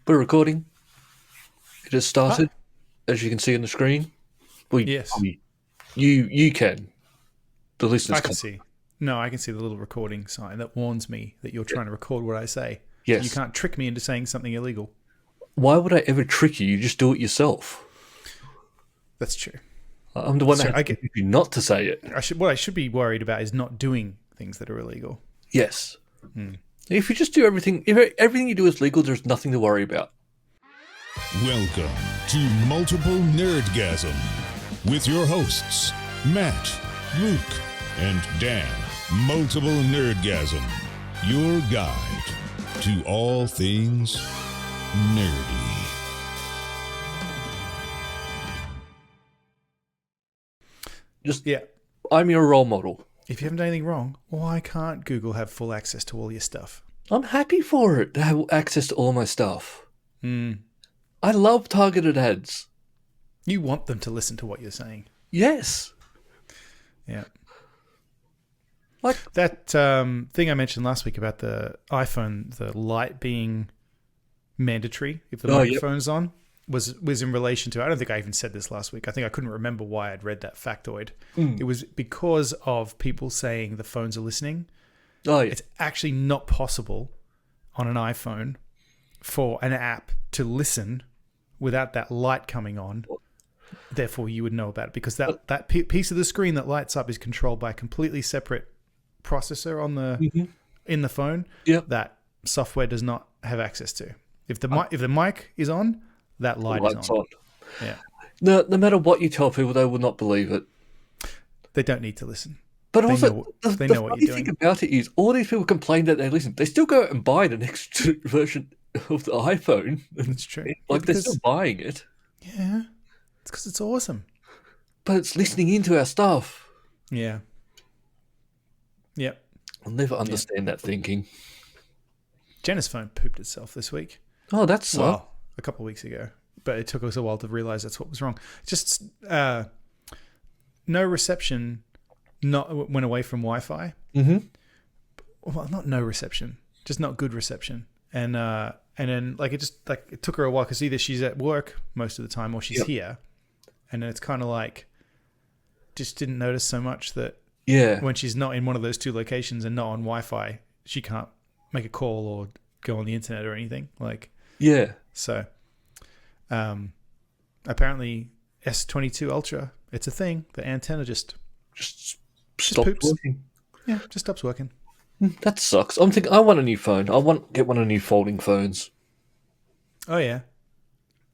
We're recording. It has Ah, started, as you can see on the screen. Well, yes, you can. The listeners I can can't. see. No, I can see the little recording sign that warns me that you're trying to record what I say. So you Yes. can't trick me into saying something illegal. Why would I ever trick you? You just do it yourself. That's true. I'm the one That's that true. has to get you not to say it. What I should be worried about is not doing things that are illegal. Yes. Hmm. If you just do everything, if everything you do is legal, there's nothing to worry about. Welcome to Multiple Nerdgasm with your hosts, Matt, Luke, and Dan. Multiple Nerdgasm, your guide to all things nerdy. Just, Yeah. I'm your role model. If you haven't done anything wrong, why can't Google have full access to all your stuff? I'm happy for it to have access to all my stuff. Hmm. I love targeted ads. You want them to listen to what you're saying. Yes. Yeah. Like, That thing I mentioned last week about the iPhone, the light being mandatory if the oh, yep. microphone's on, was in relation to. I don't think I even said this last week. I think I couldn't remember why I'd read that factoid. It was because of people saying the phones are listening. Oh, yeah. It's actually not possible on an iPhone for an app to listen without that light coming on. Therefore, you would know about it because that piece of the screen that lights up is controlled by a completely separate processor on the in the phone. Yep. That software does not have access to. If the mic is on, that light is Lights on. on. Yeah, No matter what you tell people, they will not believe it. they don't need to listen. But They also, know the what funny you're thing doing. about it is, all these people complain that they listen. They still go out and buy the next version of the iPhone. That's true. Yeah, Like, they're still because buying it. yeah, it's because it's awesome. But it's listening into our stuff. Yeah. Yep. I'll never understand that thinking. Jenna's phone pooped itself this week. Oh, that sucks. Well, a couple of weeks ago, but it took us a while to realize that's what was wrong. Just no reception. Not went away from Wi-Fi. Mm-hmm. Well, not no reception, just not good reception. And then it took her a while because either she's at work most of the time or she's here, and then it's kind of like just didn't notice so much that when she's not in one of those two locations and not on Wi-Fi, she can't make a call or go on the internet or anything. So apparently S22 Ultra, it's a thing. The antenna just Stop poops. working. Yeah, just stops working. That sucks. I'm thinking I want a new phone. I want to get one of the new folding phones. Oh yeah.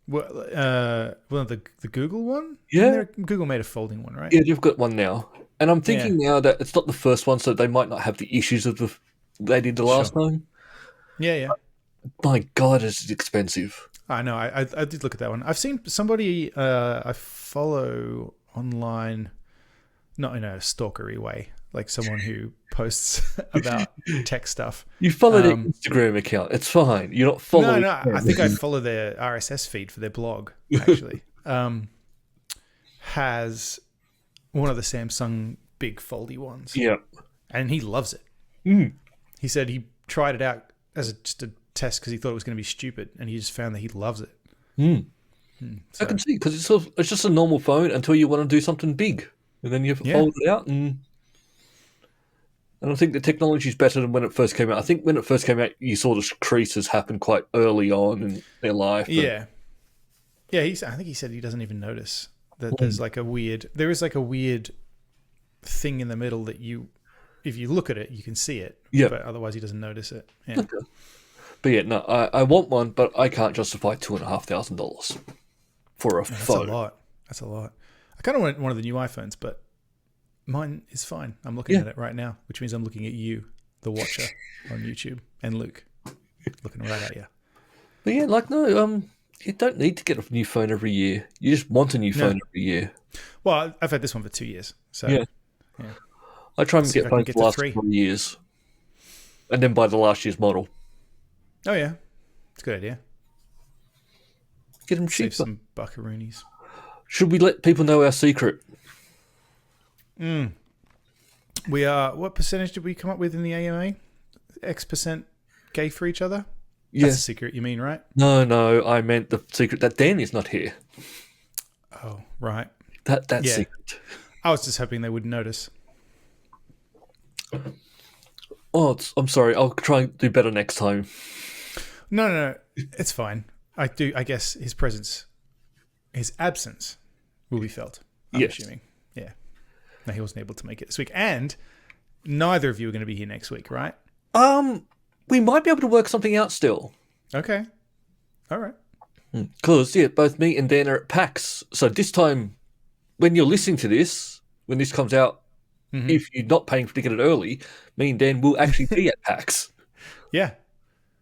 Well, the Google one. Yeah. Google made a folding one, right? Yeah, you've got one now. And I'm thinking now that it's not the first one, so they might not have the issues of they did the last time. Yeah. My God, it's expensive. I know. I did look at that one. I've seen somebody I follow online, not in a stalkery way, like someone who posts about tech stuff. You follow their Instagram account. It's fine. You're not following. No. I think I follow their RSS feed for their blog. Actually, has one of the Samsung big foldy ones. Yeah. And he loves it. He said he tried it out as just a test because he thought it was going to be stupid, and he just found that he loves it. I can see, because it's just a normal phone until you want to do something big, and then you fold it out. And I think the technology is better than when it first came out. I think when it first came out, you saw the creases happen quite early on in their life. Yeah. I think he said he doesn't even notice that there's like a weird thing in the middle that if you look at it, you can see it. Yeah. But otherwise he doesn't notice it. Yeah. Okay. But yeah, no, I want one, but I can't justify $2,500 for a phone. That's a lot. I kind of want one of the new iPhones, but mine is fine. I'm looking at it right now, which means I'm looking at you, the watcher, on YouTube, and Luke looking right at you. But yeah, you don't need to get a new phone every year. You just want a new phone every year. Well, I've had this one for 2 years, so yeah. I try and get phones for the last 3 years, and then buy the last year's model. Oh yeah, it's a good idea. Get them cheaper. Save some buckaroonies. Should we let people know our secret? We are. What percentage did we come up with in the AMA? X% gay for each other. That's a secret, you mean, right? No, I meant the secret that Dan is not here. Oh, right. That's secret. I was just hoping they wouldn't notice. Oh, I'm sorry. I'll try and do better next time. No. It's fine. I guess his absence will be felt. I'm assuming. Yeah. No, he wasn't able to make it this week. And neither of you are going to be here next week, right? We might be able to work something out still. Okay. All right. Because, both me and Dan are at PAX. So this time, when you're listening to this, when this comes out, if you're not paying to get it early, me and Dan will actually be at PAX. Yeah.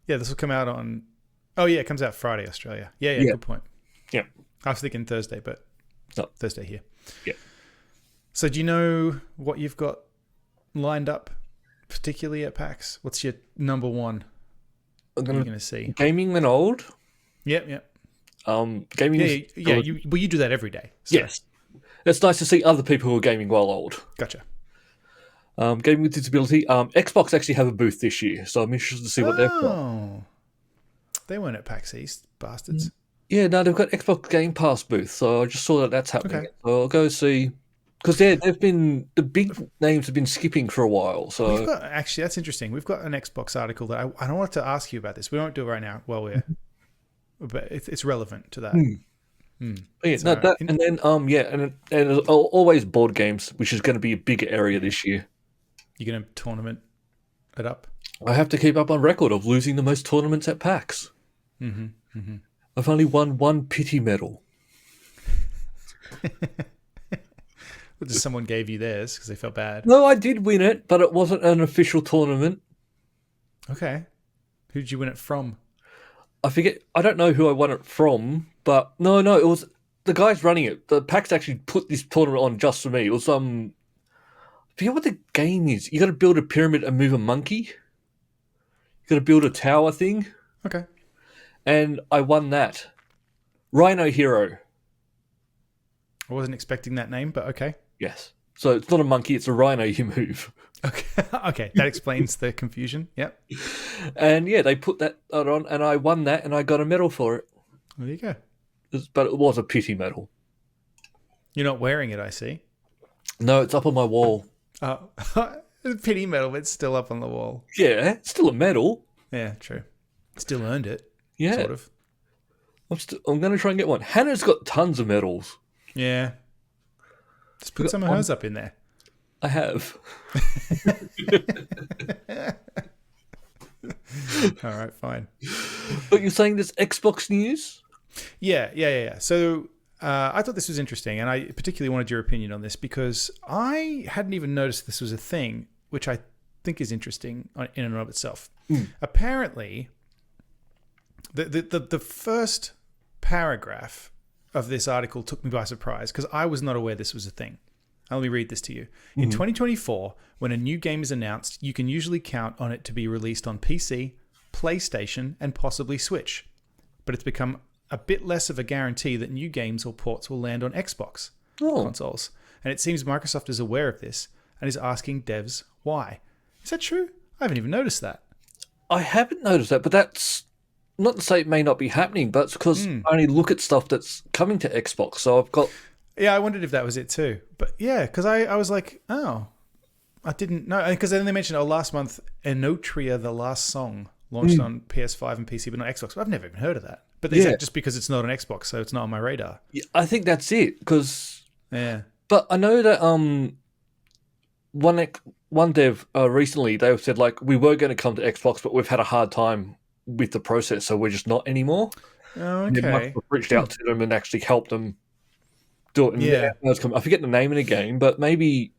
Yeah, this will come out on... Oh, yeah, it comes out Friday, Australia. Yeah, good point. Yeah. I was thinking Thursday, but no. Thursday here. Yeah. So do you know what you've got lined up, particularly at PAX? What's your number one you're going to see? Gaming when old. Yep. Gaming. Yeah. You do that every day. So. Yes. It's nice to see other people who are gaming while old. Gotcha. Gaming with disability. Xbox actually have a booth this year, so I'm interested to see what they've got. Oh. They weren't at PAX East, bastards. Yeah, no, they've got Xbox Game Pass booth, so I just saw that's happening. Okay. So I'll go see... Because they've been... The big names have been skipping for a while, so... Actually, that's interesting. We've got an Xbox article that I don't want to ask you about this. We won't do it right now but it's relevant to that. Yeah, no, that, and then and always board games, which is going to be a big area this year. You're going to tournament it up? I have to keep up on record of losing the most tournaments at PAX. I've only won one pity medal. Just someone gave you theirs because they felt bad. No, I did win it, but it wasn't an official tournament. Okay. Who did you win it from? I forget. I don't know who I won it from, but no, it was the guys running it. The PAX actually put this tournament on just for me. It was I forget what the game is. You got to build a pyramid and move a monkey. You got to build a tower thing. Okay. And I won that. Rhino Hero. I wasn't expecting that name, but okay. Yes. So it's not a monkey, it's a rhino you move. Okay. That explains the confusion. Yep. And they put that on, and I won that, and I got a medal for it. There you go. But it was a pity medal. You're not wearing it, I see. No, it's up on my wall. Oh, pity medal, but it's still up on the wall. Yeah, it's still a medal. Yeah, true. Still earned it. Yeah. Sort of. I'm going to try and get one. Hannah's got tons of medals. Yeah. Just put some of hers up in there. I have. All right, fine. But you're saying there's Xbox news? Yeah. So I thought this was interesting, and I particularly wanted your opinion on this because I hadn't even noticed this was a thing, which I think is interesting in and of itself. Apparently, the first paragraph of this article took me by surprise because I was not aware this was a thing. Let me read this to you. In 2024, when a new game is announced, you can usually count on it to be released on PC, PlayStation, and possibly Switch. But it's become a bit less of a guarantee that new games or ports will land on Xbox consoles. And it seems Microsoft is aware of this and is asking devs why. Is that true? I haven't even noticed that. I haven't noticed that, but that's not to say it may not be happening, but it's because I only look at stuff that's coming to Xbox. So I've got... Yeah, I wondered if that was it too. But yeah, because I was like, oh, I didn't know. Because then they mentioned, last month, Enotria, The Last Song, launched on PS5 and PC, but not Xbox. I've never even heard of that. But they said just because it's not on Xbox, so it's not on my radar. Yeah, I think that's it. Because... Yeah. But I know that one dev recently, they said, we were going to come to Xbox, but we've had a hard time with the process, so we're just not anymore. Oh, okay. Microsoft reached out to them and actually helped them do it. I forget the name of the game, but maybe,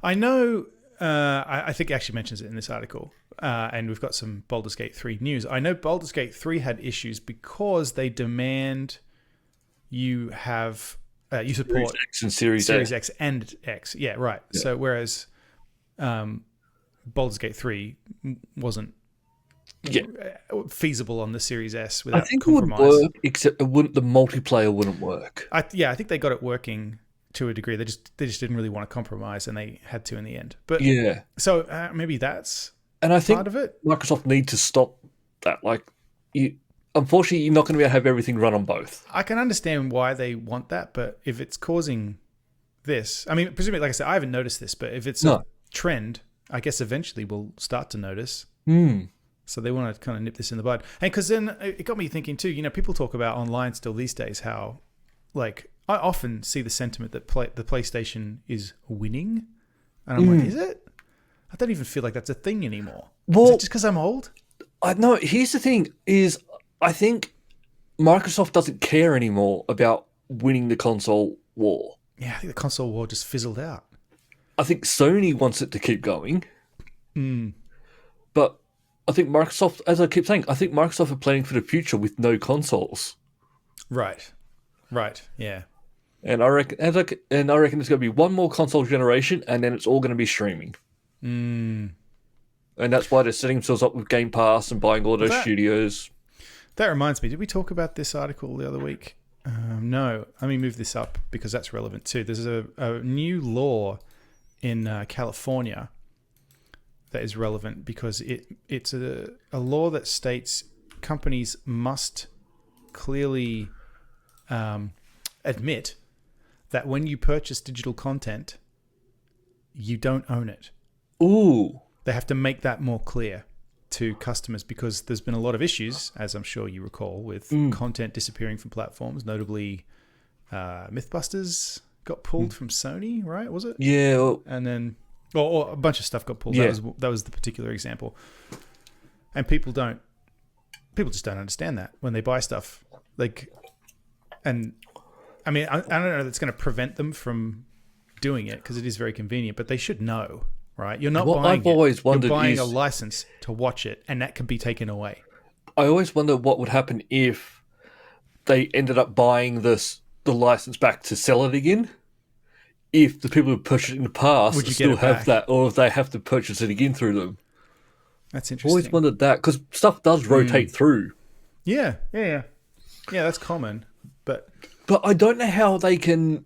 I know, I think it actually mentions it in this article, and we've got some Baldur's Gate 3 news. I know Baldur's Gate 3 had issues because they demand you have, you support Series X and Series X and X. Yeah, right. Yeah. So whereas Baldur's Gate 3 wasn't feasible on the Series S without compromise. It would work, except the multiplayer wouldn't work. I think they got it working to a degree. They just didn't really want to compromise, and they had to in the end. But so maybe that's and I think part of it. Microsoft need to stop that. Like, unfortunately, you're not going to be able to have everything run on both. I can understand why they want that, but if it's causing this, I mean, presumably, like I said, I haven't noticed this, but if it's a trend, I guess eventually we'll start to notice. So they want to kind of nip this in the bud. And because then it got me thinking too, people talk about online still these days how, like, I often see the sentiment that the PlayStation is winning. And I'm like, is it? I don't even feel like that's a thing anymore. Well, is it just because I'm old? No, here's the thing is I think Microsoft doesn't care anymore about winning the console war. Yeah, I think the console war just fizzled out. I think Sony wants it to keep going. But I think Microsoft, as I keep saying, I think Microsoft are planning for the future with no consoles. Right, yeah. And I reckon there's going to be one more console generation, and then it's all going to be streaming. And that's why they're setting themselves up with Game Pass and buying all those studios. That reminds me, did we talk about this article the other week? No. Let me move this up because that's relevant too. There's a new law in California that is relevant because it's a law that states companies must clearly admit that when you purchase digital content, you don't own it. Ooh. They have to make that more clear to customers because there's been a lot of issues, as I'm sure you recall, with content disappearing from platforms. Notably, Mythbusters got pulled from Sony, right? Was it? Yeah. And then, or a bunch of stuff got pulled. Yeah. That was the particular example. And people just don't understand that when they buy stuff. Like, and I mean, I don't know that's going to prevent them from doing it because it is very convenient, but they should know. Right, you're not buying it. You're buying a license to watch it, and that can be taken away. I always wonder what would happen if they ended up buying the license back to sell it again. If the people who purchased it in the past still have that, or if they have to purchase it again through them. That's interesting. I always wondered that because stuff does rotate through. Yeah, that's common, but I don't know how they can.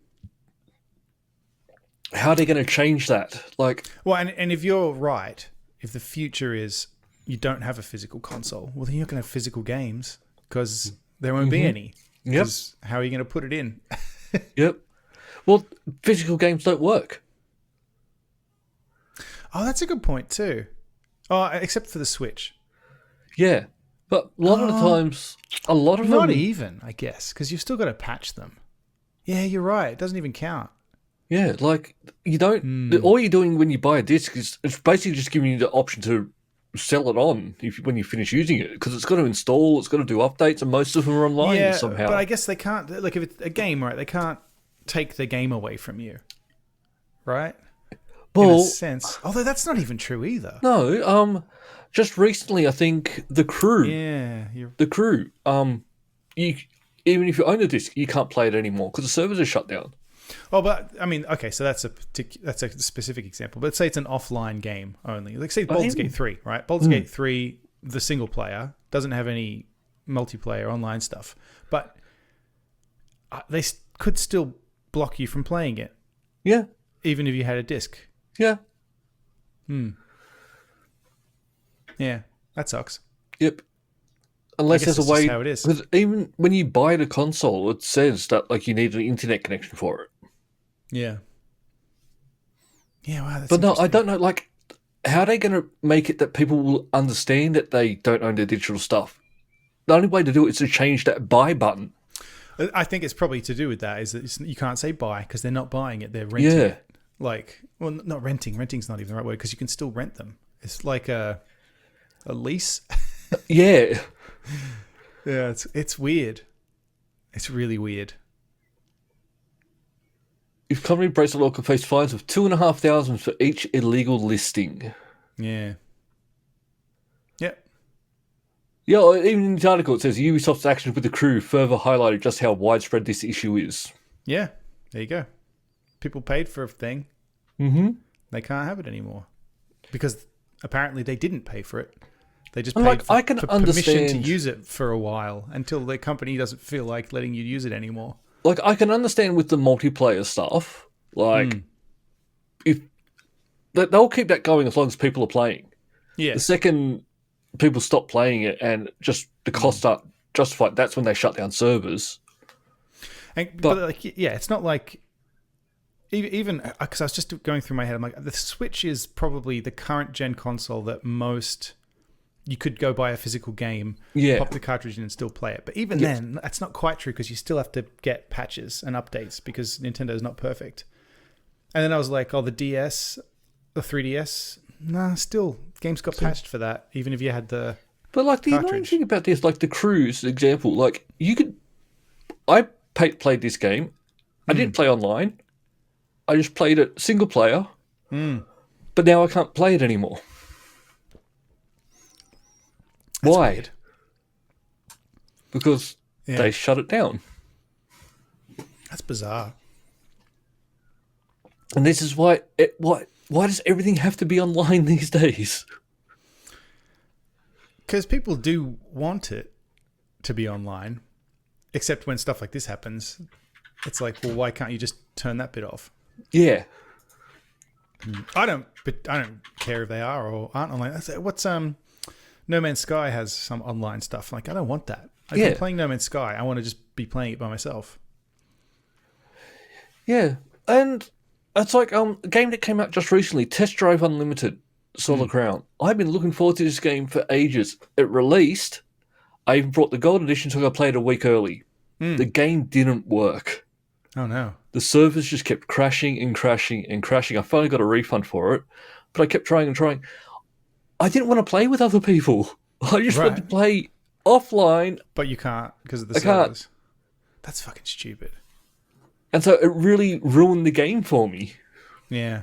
How are they going to change that? Like, well, and if you're right, if the future is you don't have a physical console, well, then you're going to have physical games because there won't be any. Yep. How are you going to put it in? Yep. Well, physical games don't work. Oh, that's a good point too. Oh, except for the Switch. Yeah, but a lot of the times, not even, I guess, because you've still got to patch them. Yeah, you're right. It doesn't even count. Yeah, like you don't. All you're doing when you buy a disc is it's basically just giving you the option to sell it on when you finish using it because it's got to install, it's got to do updates, and most of them are online somehow. But I guess they can't. Like if it's a game, right? They can't take the game away from you, right? Well, in a sense, although that's not even true either. No, just recently, I think the Crew. Yeah, the Crew. You even if you own a disc, you can't play it anymore because the servers are shut down. Oh, but I mean, okay, so that's a specific example. But let's say it's an offline game only. Like say Baldurs Gate 3, right? Baldurs Gate 3, the single player doesn't have any multiplayer online stuff, but they could still block you from playing it. Yeah, even if you had a disc. Yeah. Yeah, that sucks. Yep. Unless there's a way, how it is. Because even when you buy the console, it says that like you need an internet connection for it. Yeah. Yeah, wow. That's but no, I don't know. Like, how are they going to make it that people will understand that they don't own their digital stuff? The only way to do it is to change that buy button. I think it's probably to do with that. Is that you can't say buy because they're not buying it; they're renting it. Like, well, not renting. Renting's not even the right word because you can still rent them. It's like a lease. Yeah. Yeah, it's weird. It's really weird. If company breaks the law, can face fines of $2,500 for each illegal listing. Yeah. Yep. Yeah, even in the article it says Ubisoft's actions with the Crew further highlighted just how widespread this issue is. Yeah, there you go. People paid for a thing. Mm-hmm. They can't have it anymore because apparently they didn't pay for it. They just paid for permission to use it for a while until the company doesn't feel like letting you use it anymore. Like, I can understand with the multiplayer stuff, like, if they'll keep that going as long as people are playing. Yeah. The second people stop playing it, and just the costs aren't justified. That's when they shut down servers. But like, yeah, it's not like even because I was just going through my head. I'm like, the Switch is probably the current gen console that most you could go buy a physical game, pop the cartridge in, and still play it. But even then, that's not quite true because you still have to get patches and updates because Nintendo is not perfect. And then I was like, oh, the DS, the 3DS, nah, still games got patched for that, even if you had the. But like the annoying thing about this, like the Cruise example, like you could, I played this game. I didn't play online. I just played it single player. But now I can't play it anymore. That's Why? Weird. Because they shut it down. That's bizarre. And this is why. Why does everything have to be online these days? Because people do want it to be online, except when stuff like this happens. It's like, well, why can't you just turn that bit off? Yeah. I don't care if they are or aren't online. What's No Man's Sky has some online stuff. Like, I don't want that. If I'm playing No Man's Sky, I want to just be playing it by myself. Yeah, and it's like a game that came out just recently, Test Drive Unlimited, Solid Crown. I've been looking forward to this game for ages. It released. I even brought the Gold Edition, so I played a week early. The game didn't work. Oh, no. The servers just kept crashing and crashing and crashing. I finally got a refund for it, but I kept trying and trying. I didn't want to play with other people. I just wanted to play offline. But you can't because of the servers. That's fucking stupid. And so it really ruined the game for me. Yeah.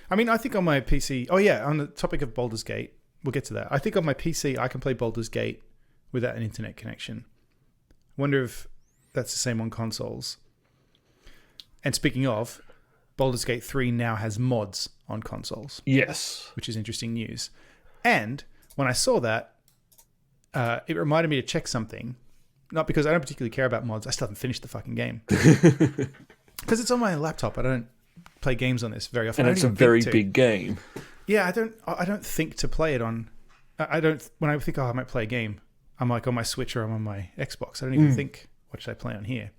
I mean, I think on my PC... Oh, yeah, on the topic of Baldur's Gate, we'll get to that. I think on my PC, I can play Baldur's Gate without an internet connection. I wonder if that's the same on consoles. And speaking of, Baldur's Gate 3 now has mods on consoles. Yes. Which is interesting news. And when I saw that, it reminded me to check something. Not because I don't particularly care about mods. I still haven't finished the fucking game. Because it's on my laptop. I don't play games on this very often. And it's a very big game. Yeah, I don't think to play it on... When I think, I might play a game, I'm like on my Switch or I'm on my Xbox. I don't even think, what should I play on here?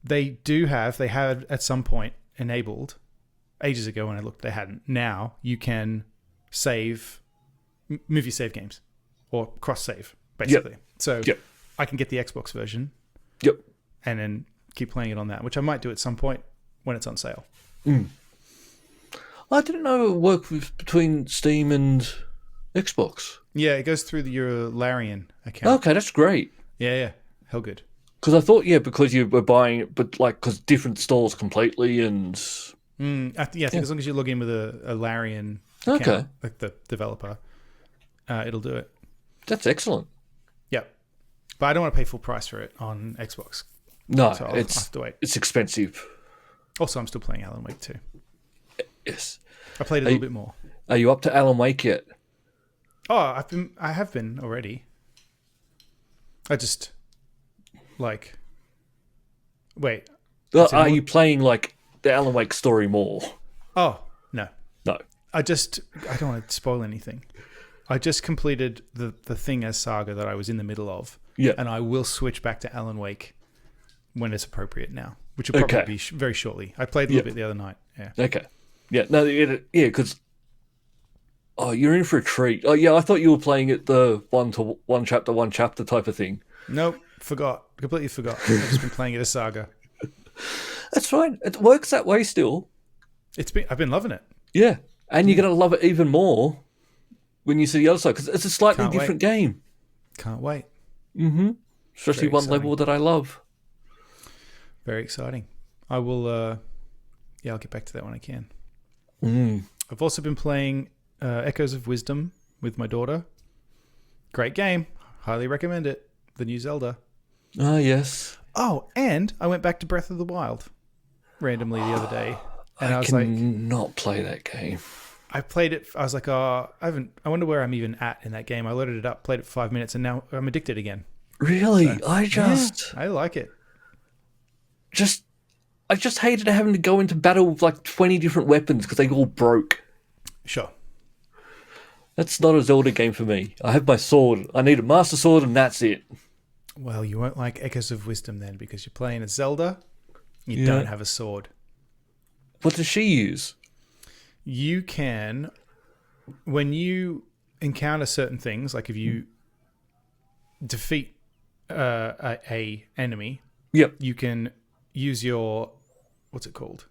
They had at some point enabled, ages ago when I looked, they hadn't. Now you can move your save games or cross-save, basically. So I can get the Xbox version and then keep playing it on that, which I might do at some point when it's on sale. I didn't know it worked between Steam and Xbox. Yeah, it goes through your Larian account. Okay, that's great. Yeah. Hell good. Because I thought, because you were buying it, but because different stores completely and... I think as long as you log in with a Larian account, like the developer, it'll do it. That's excellent. Yep. But I don't want to pay full price for it on Xbox. No, so I'll have to wait. It's expensive. Also, I'm still playing Alan Wake 2. Yes. I played a little bit more. Are you up to Alan Wake yet? Oh, I have been already. I just wait. Are you playing the Alan Wake story more? Oh, no. No. I don't want to spoil anything. I just completed the thing as Saga that I was in the middle of. Yeah. And I will switch back to Alan Wake when it's appropriate now, which will probably be very shortly. I played a little bit the other night. Yeah. Okay. Yeah. No. Because you're in for a treat. Oh yeah, I thought you were playing it the one chapter type of thing. Nope. Completely forgot. I've just been playing it as Saga. That's fine. It works that way still. I've been loving it. Yeah, and you're gonna love it even more when you see the other side because it's a slightly different game. Can't wait. Especially one level that I love. Very exciting. I will. I'll get back to that when I can. I've also been playing Echoes of Wisdom with my daughter. Great game. Highly recommend it. The new Zelda. Ah, yes. Oh, and I went back to Breath of the Wild randomly the other day. And I cannot play that game. I played it. I was like, I wonder where I'm even at in that game. I loaded it up, played it for 5 minutes, and now I'm addicted again. Really? So, I like it. I just hated having to go into battle with 20 different weapons because they all broke. Sure. That's not a Zelda game for me. I have my sword. I need a Master Sword, and that's it. Well, you won't like Echoes of Wisdom then, because you're playing as Zelda. You Yeah. don't have a sword. What does she use? You can, when you encounter certain things, like if you defeat a enemy, Yep. you can use your, what's it called?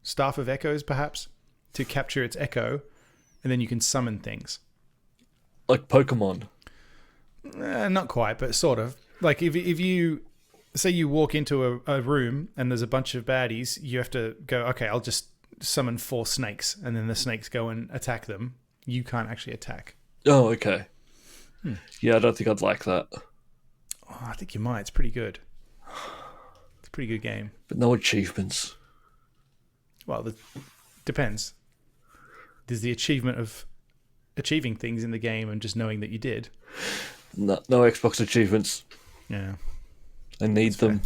Staff of Echoes, perhaps, to capture its echo, and then you can summon things. Like Pokemon. Not quite, but sort of. Like if you say you walk into a room and there's a bunch of baddies, you have to go, okay, I'll just summon 4 snakes, and then the snakes go and attack them. You can't actually attack. Oh, okay. Yeah, I don't think I'd like that. Oh, I think you might. It's pretty good. It's a pretty good game. But no achievements. Well, depends. There's the achievement of achieving things in the game and just knowing that you did. No Xbox achievements. Yeah. I need them.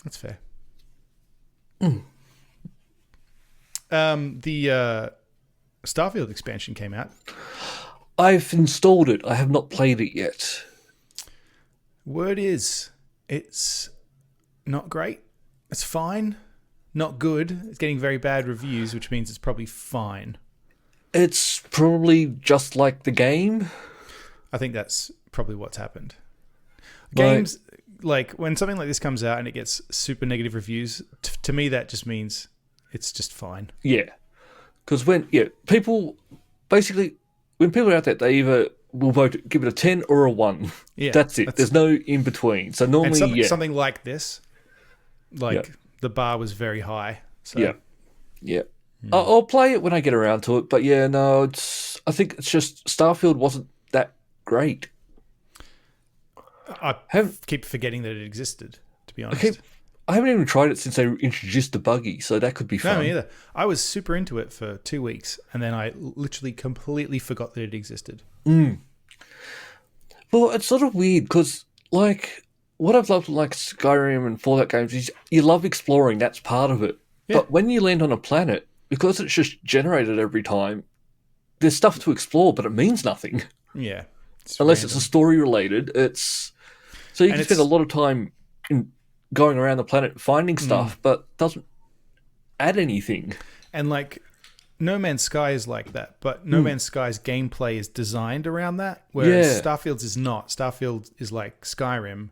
That's fair. The Starfield expansion came out. I've installed it. I have not played it yet. Word is, it's not great. It's fine. Not good. It's getting very bad reviews, which means it's probably fine. It's probably just like the game. I think that's probably what's happened. Games, like when something like this comes out and it gets super negative reviews, to me that just means it's just fine. Yeah. Because people, basically, when people are out there, they either will give it a 10 or a 1. Yeah. That's it. There's no in between. So normally, and something like this, the bar was very high. So. Yeah. Yeah. I'll play it when I get around to it. But yeah, no, I think it's just Starfield wasn't that great. I keep forgetting that it existed, to be honest. I haven't even tried it since they introduced the buggy, so that could be fun. No, me either. I was super into it for 2 weeks, and then I literally completely forgot that it existed. Well, it's sort of weird, because, like, what I've loved with, like, Skyrim and Fallout games is you love exploring, that's part of it. Yeah. But when you land on a planet, because it's just generated every time, there's stuff to explore, but it means nothing. Yeah. Unless it's a story related, so you can spend a lot of time in going around the planet finding stuff, but doesn't add anything. And like No Man's Sky is like that, but No Man's Sky's gameplay is designed around that, whereas Starfield's is not. Starfield is like Skyrim,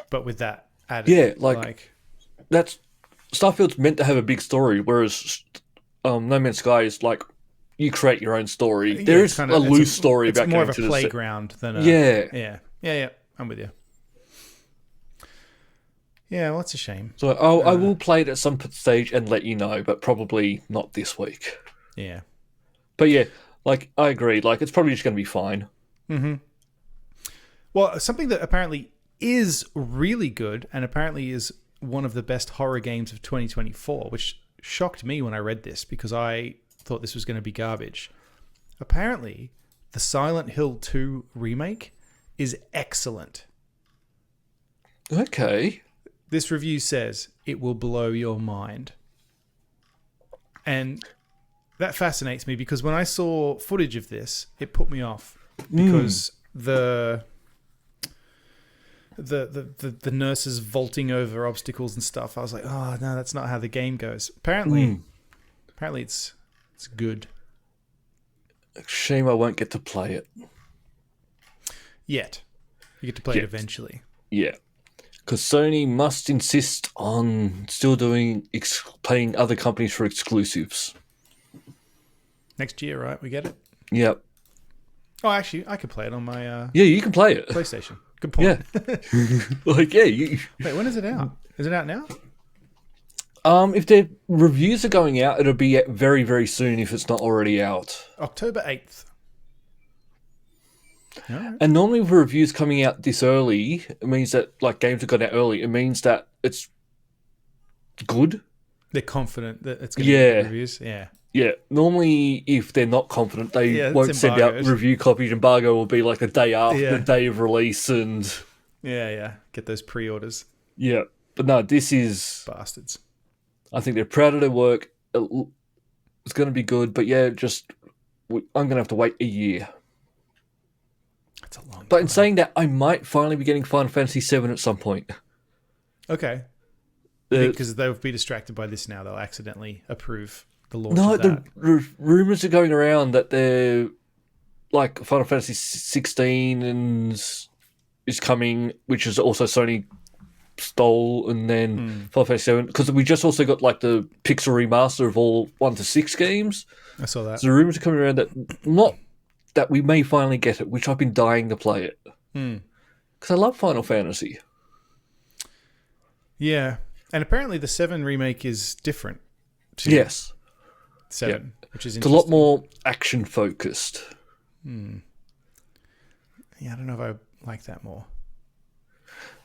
but with that added. Yeah, like that's Starfield's meant to have a big story, whereas No Man's Sky is like you create your own story. There is a loose story about more of a playground than a yeah. I'm with you. Yeah, well, that's a shame. So I will play it at some stage and let you know, but probably not this week. Yeah. But yeah, like I agree. Like it's probably just going to be fine. Mm-hmm. Well, something that apparently is really good and apparently is one of the best horror games of 2024, which shocked me when I read this because I thought this was going to be garbage. Apparently, the Silent Hill 2 remake is excellent. Okay. This review says it will blow your mind. And that fascinates me because when I saw footage of this, it put me off because the nurses vaulting over obstacles and stuff. I was like, oh no, that's not how the game goes. Apparently it's good. Shame I won't get to play it. Yet. You get to play it eventually. Yeah. Because Sony must insist on still paying other companies for exclusives. Next year, right? We get it? Yep. Oh, actually, I could play it on my yeah, you can play it. PlayStation. Good point. Yeah. Wait, when is it out? Is it out now? If their reviews are going out, it'll be very, very soon if it's not already out. October 8th. Right. And normally with reviews coming out this early, it means that, like, games have got out early, it means that it's good. They're confident that it's going to be good reviews. Yeah. Yeah. Normally, if they're not confident, they won't send out review copies. Embargo will be like the day after the day of release and... Yeah. Get those pre-orders. Yeah. But no, this is... Bastards. I think they're proud of their work. It's going to be good, but yeah, I'm going to have to wait a year. That's a long time. But in saying that, I might finally be getting Final Fantasy VII at some point. Okay. Because they'll be distracted by this now. They'll accidentally approve the launch of that. The rumors are going around that they're like Final Fantasy 16 is coming, which is also Sony stole, and then Final Fantasy 7, because we just also got like the pixel remaster of all 1 to 6 games. I saw that. So the rumors are coming around that we may finally get it, which I've been dying to play it. Because I love Final Fantasy. Yeah. And apparently the 7 remake is different to Yes. 7, which is interesting. It's a lot more action-focused. Yeah, I don't know if I like that more.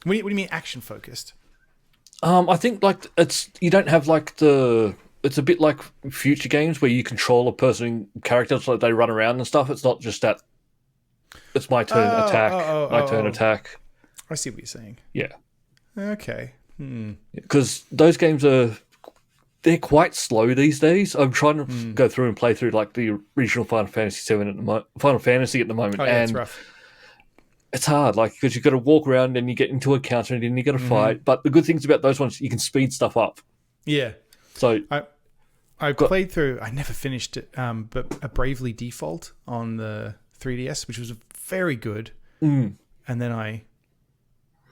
What do you mean action-focused? I think like you don't have like it's a bit like future games where you control a person character so they run around and stuff. It's not just that it's my turn attack, my turn attack. I see what you're saying. Yeah. Okay. Because those games they're quite slow these days. I'm trying to go through and play through like the original Final Fantasy Final Fantasy at the moment, and it's rough. It's hard, like, because you've got to walk around and you get into a counter and then you got to fight. But the good things about those ones, you can speed stuff up. Yeah. So I played through. I never finished it, but a Bravely Default on the 3DS, which was very good. And then I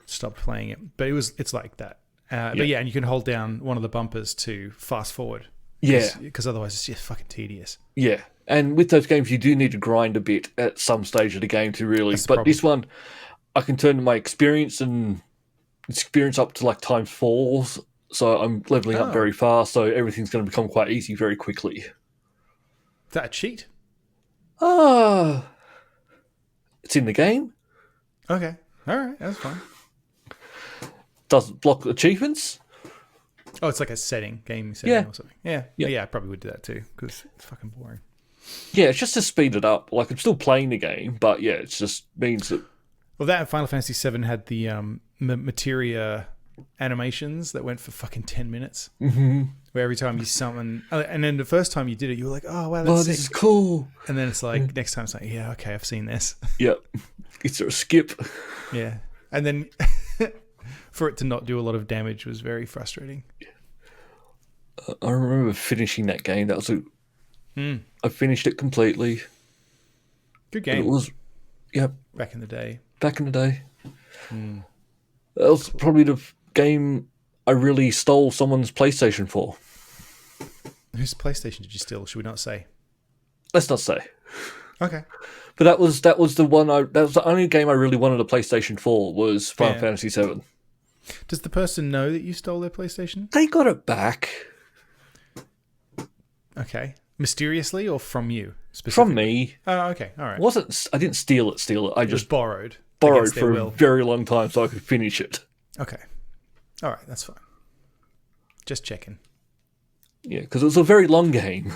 stopped playing it. But it's like that. But yeah, and you can hold down one of the bumpers to fast forward. Yeah. Because otherwise it's just fucking tedious. Yeah. And with those games, you do need to grind a bit at some stage of the game to really. But this one, I can turn my experience up to like times 4, so I'm leveling up very fast. So everything's going to become quite easy very quickly. Is that a cheat? It's in the game. Okay, all right, that's fine. Doesn't block achievements. Oh, it's like a gaming setting or something. Yeah, I probably would do that too because it's fucking boring. Yeah, it's just to speed it up. Like, I'm still playing the game, but yeah, it just means that... Well, that Final Fantasy VII had the materia animations that went for fucking 10 minutes. Mm-hmm. Where every time you summon... And then the first time you did it, you were like, oh, wow, that's sick. This is cool. And then it's like, next time it's like, yeah, okay, I've seen this. Yep. Is there a skip? Yeah. And then for it to not do a lot of damage was very frustrating. I remember finishing that game. That was I finished it completely. Good game. It was, Back in the day. That was probably the game I really stole someone's PlayStation for. Whose PlayStation did you steal? Should we not say? Let's not say. Okay. But that was the one. That was the only game I really wanted a PlayStation for. Was Final Fantasy VII. Does the person know that you stole their PlayStation? They got it back. Okay. Mysteriously or from you? From me. Oh, okay. All right. I didn't steal it. I just borrowed for a very long time so I could finish it. Okay. All right. That's fine. Just checking. Yeah, because it was a very long game.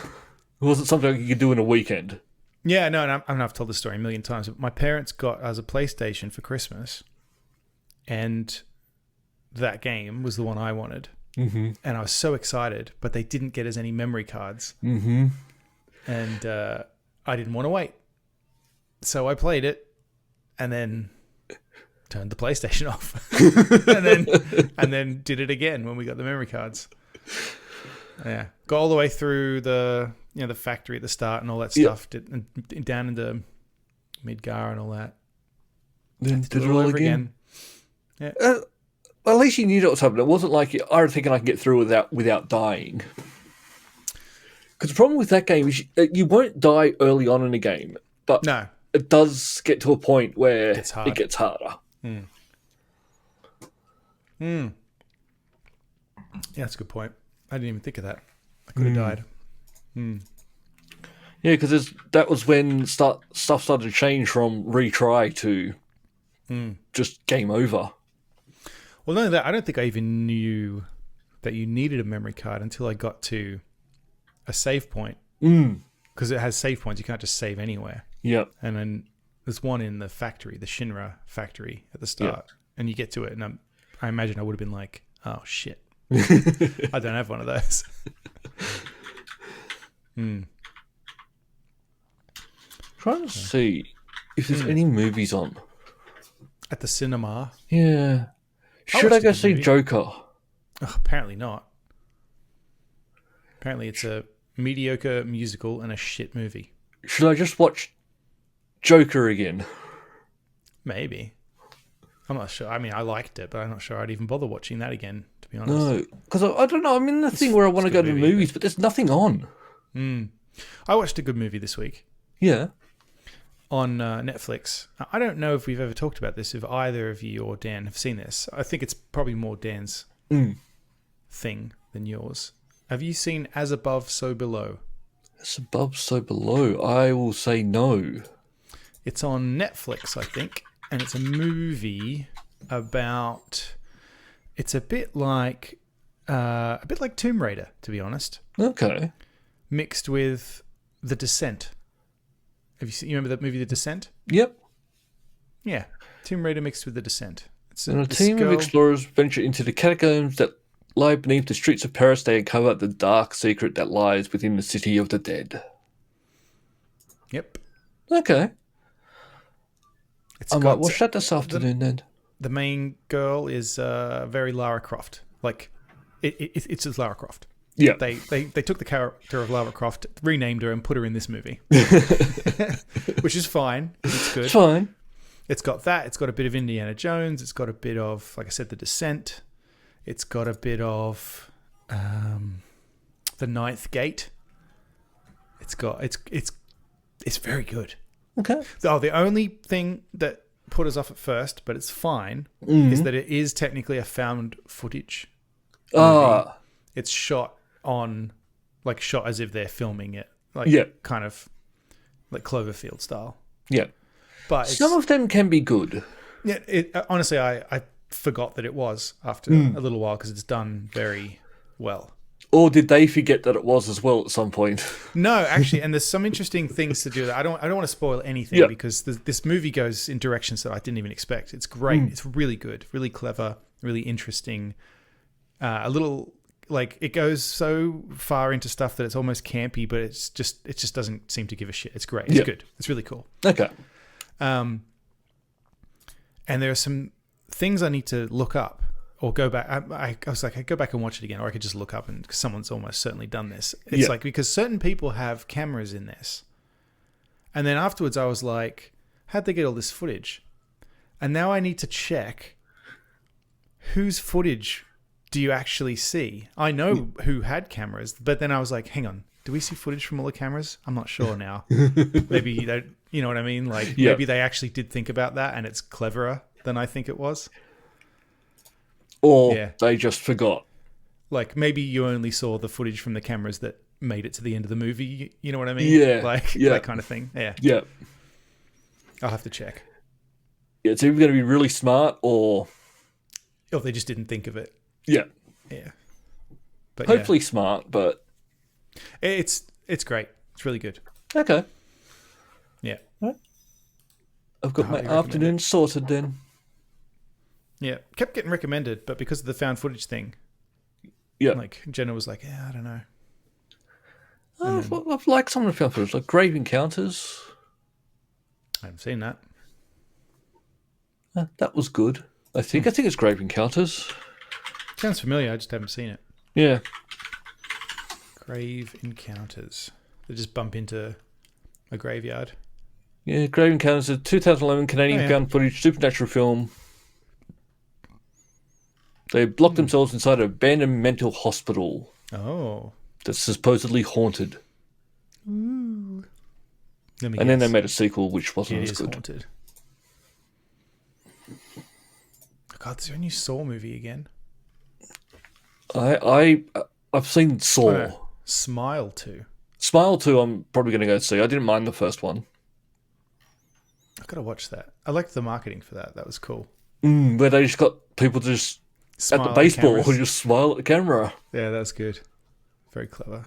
It wasn't something you could do in a weekend. Yeah, no, and I've told the story a million times. My parents got us a PlayStation for Christmas, and that game was the one I wanted. Mm-hmm. And I was so excited, but they didn't get us any memory cards. Mm-hmm. And I didn't want to wait. So I played it and then turned the PlayStation off. and then did it again when we got the memory cards. Yeah. Got all the way through the factory at the start and all that stuff. And down into Midgar and all that. Then did it all over again. Yeah. At least you knew what was happening. It wasn't like I was thinking I can get through without dying. Because the problem with that game is you won't die early on in the game, but it does get to a point where it gets harder. Yeah, that's a good point. I didn't even think of that. I could have died. Yeah, because that was when stuff started to change from retry to just game over. Well, none of that. I don't think I even knew that you needed a memory card until I got to a save point. Because it has save points. You can't just save anywhere. Yep. And then there's one in the factory, the Shinra factory at the start. Yep. And you get to it, and I imagine I would have been like, oh, shit. I don't have one of those. Trying to see if there's any movies on. At the cinema. Yeah. Should I go see Joker? Oh, apparently not. Apparently it's a mediocre musical and a shit movie. Should I just watch Joker again? Maybe. I'm not sure. I mean, I liked it, but I'm not sure I'd even bother watching that again, to be honest. No, because I don't know. I'm in the thing where I want to go to the movies, but there's nothing on. I watched a good movie this week. Yeah. On Netflix. I don't know if we've ever talked about this, if either of you or Dan have seen this. I think it's probably more Dan's thing than yours. Have you seen As Above, So Below? As Above, So Below. I will say no. It's on Netflix, I think, and it's a movie about. It's a bit like Tomb Raider, to be honest. Okay. Mixed with The Descent. Have you seen? You remember that movie, The Descent? Yep. Yeah, Tomb Raider mixed with The Descent. And a team of explorers venture into the catacombs that lie beneath the streets of Paris. They uncover the dark secret that lies within the city of the dead. Yep. Okay. I might watch that this afternoon then. The main girl is very Lara Croft. Like, it's as Lara Croft. Yeah. They took the character of Lara Croft, renamed her, and put her in this movie. Which is fine. It's good. It's fine. It's got that. It's got a bit of Indiana Jones. It's got a bit of, like I said, The Descent. It's got a bit of The Ninth Gate. It's very good. Okay. Oh, the only thing that put us off at first, but it's fine, is that it is technically a found footage movie. It's shot as if they're filming it, kind of like Cloverfield style. Yeah. But some of them can be good. Yeah. Honestly, I forgot that it was after a little while because it's done very well. Or did they forget that it was as well at some point? No, actually, and there's some interesting things to do. I don't want to spoil anything because this movie goes in directions that I didn't even expect. It's great. It's really good, really clever, really interesting. A little like it goes so far into stuff that it's almost campy, but it just doesn't seem to give a shit. It's great. It's good. It's really cool. Okay. And there are some things I need to look up. Or go back. I was like, I go back and watch it again, or I could just look up and because someone's almost certainly done this. It's like because certain people have cameras in this, and then afterwards I was like, how'd they get all this footage? And now I need to check whose footage do you actually see? I know who had cameras, but then I was like, hang on, do we see footage from all the cameras? I'm not sure now. Maybe they, you know what I mean? Like maybe they actually did think about that, and it's cleverer than I think it was. Or they just forgot. Like, maybe you only saw the footage from the cameras that made it to the end of the movie. You know what I mean? Yeah. That kind of thing. Yeah. Yeah. I'll have to check. Yeah, it's either going to be really smart or they just didn't think of it. Yeah. Yeah. But hopefully smart, but... It's great. It's really good. Okay. Yeah. I've got my afternoon sorted then. Yeah, kept getting recommended, but because of the found footage thing, like Jenna was like, "Yeah, I don't know." I've liked some of the found footage, like Grave Encounters. I haven't seen that. That was good. I think it's Grave Encounters. Sounds familiar. I just haven't seen it. Yeah. Grave Encounters. They just bump into a graveyard. Yeah, Grave Encounters, a 2011 Canadian found footage supernatural film. They locked themselves inside an abandoned mental hospital. Oh. That's supposedly haunted. Ooh. And then they made a sequel which wasn't as good. Haunted. God, is there a new Saw movie again? I've seen Saw. Oh, no. Smile 2. Smile 2 I'm probably going to go see. I didn't mind the first one. I've got to watch that. I liked the marketing for that. That was cool. Where they just got people to just... Smile at the baseball who just smile at the camera. Yeah, that's good. Very clever.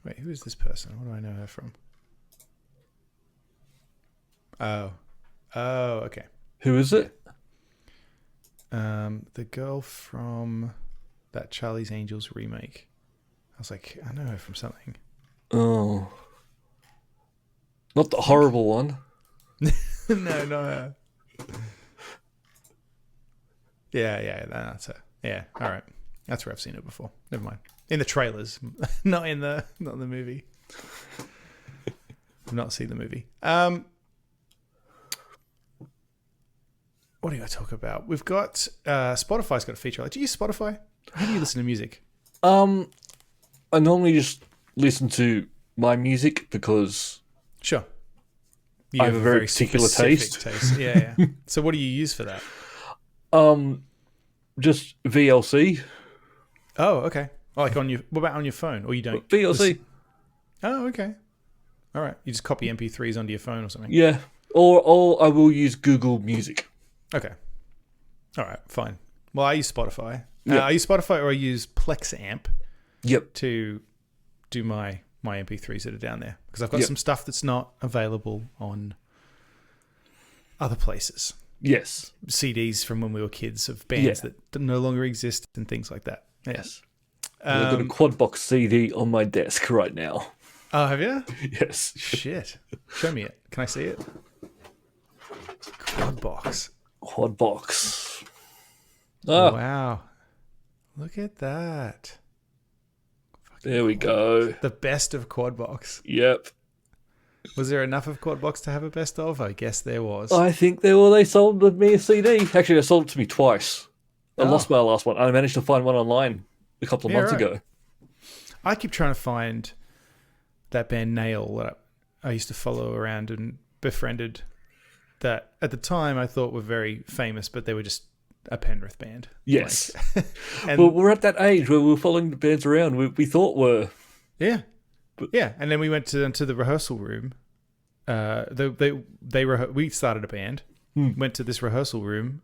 Wait, who is this person? What do I know her from? Oh, okay. Who is it? The girl from that Charlie's Angels remake. I was like, I know her from something. Oh. Not the horrible one. No, not her. Yeah, that's her. Yeah, all right. That's where I've seen it before. Never mind. In the trailers, not in the movie. I've not seen the movie. What do I talk about? We've got Spotify's got a feature. Like, do you use Spotify? How do you listen to music? I normally just listen to my music because Sure. I have a very particular taste. Yeah. So what do you use for that? Just VLC. Oh, okay. Like on your, what about on your phone? Or you don't? VLC. Oh, okay. All right. You just copy MP3s onto your phone or something? Yeah. Or I will use Google Music. Okay. All right. Fine. Well, I use Spotify. Yep. I use Spotify or I use Plexamp. Yep. To do my MP3s that are down there. Because I've got some stuff that's not available on other places. Yes. CDs from when we were kids of bands that no longer exist and things like that. Yes. I've got a quad box CD on my desk right now. Oh, have you? Yes. Shit. Show me it. Can I see it? Quad box. Quad box. Oh. Wow. Look at that. There we go. The best of quad box. Yep. Was there enough of quad box to have a best of? I guess there was. I think they sold me a CD. Actually, they sold it to me twice. I lost my last one. I managed to find one online a couple of months ago. I keep trying to find that band Nail that I used to follow around and befriended, that at the time I thought were very famous, but they were just a Penrith band. Yes. Like, and well, we're at that age where we were following the bands around we thought were. Yeah. Yeah. And then we went to the rehearsal room. We started a band, went to this rehearsal room.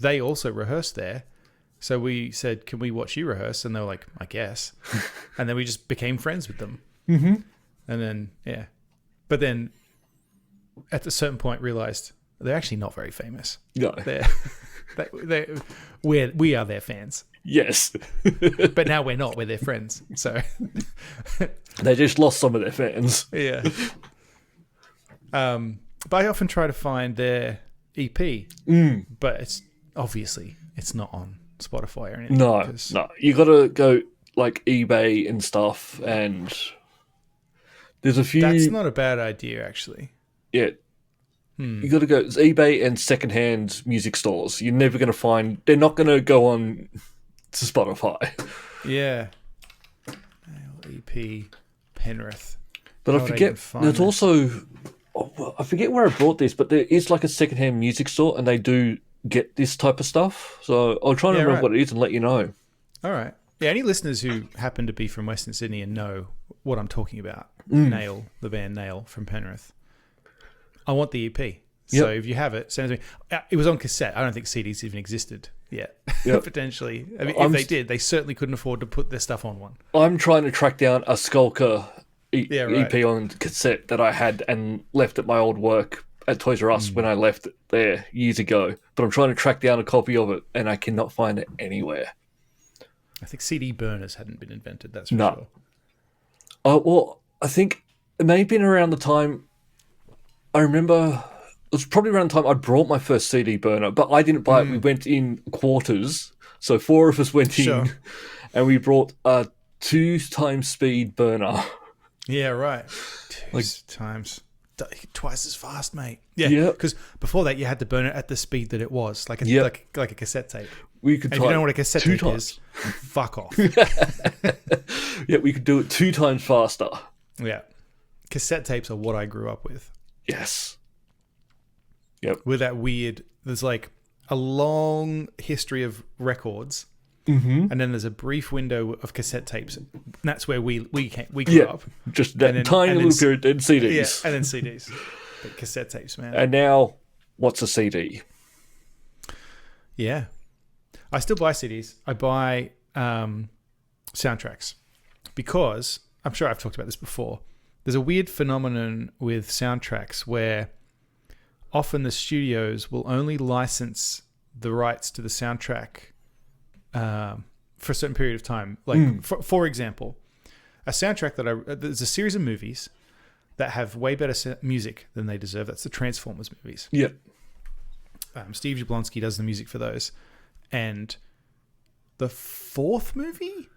They also rehearsed there. So we said, can we watch you rehearse? And they were like, I guess. And then we just became friends with them. Mm-hmm. And then, yeah. But then at a certain point realized they're actually not very famous. No. We are their fans. Yes. But now we're not. We're their friends. So they just lost some of their fans. Yeah. But I often try to find their EP. But it's obviously it's not on Spotify or anything. No. You got to go like eBay and stuff, and there's a few. That's not a bad idea, actually. Yeah. You got to go. It's eBay and secondhand music stores. You're never going to find. They're not going to go on to Spotify. Yeah. EP Penrith. But I forget. There's also. I forget where I bought this, but there is like a secondhand music store, and they do get this type of stuff. So I'll try and remember what it is and let you know. All right. Yeah. Any listeners who happen to be from Western Sydney and know what I'm talking about, Nail, the band Nail from Penrith. I want the EP. So if you have it, send it to me. It was on cassette. I don't think CDs even existed yet. Potentially. I mean, if they did, they certainly couldn't afford to put their stuff on one. I'm trying to track down a Skulker EP on cassette that I had and left at my old work at Toys R Us when I left it there years ago. But I'm trying to track down a copy of it, and I cannot find it anywhere. I think CD burners hadn't been invented, that's for sure. Well, I think it may have been around the time... I remember it was probably around the time I brought my first CD burner, but I didn't buy it. We went in quarters. So 4 of us went in, and we brought a 2x speed burner. Yeah, right. Times. Twice as fast, mate. Yeah, because before that you had to burn it at the speed that it was, like a cassette tape. We could. And if you don't know what a cassette tape is, fuck off. Yeah, we could do it 2 times faster. Yeah, cassette tapes are what I grew up with. Yes. Yep. With that weird, there's like a long history of records, and then there's a brief window of cassette tapes. And that's where we grew up. Just that tiny little period, then CDs. Yeah, and then CDs. But cassette tapes, man. And now, what's a CD? Yeah. I still buy CDs. I buy soundtracks because, I'm sure I've talked about this before, there's a weird phenomenon with soundtracks where often the studios will only license the rights to the soundtrack for a certain period of time. Like, for example, a soundtrack that there's a series of movies that have way better music than they deserve. That's the Transformers movies. Yeah. Steve Jablonsky does the music for those. And the fourth movie,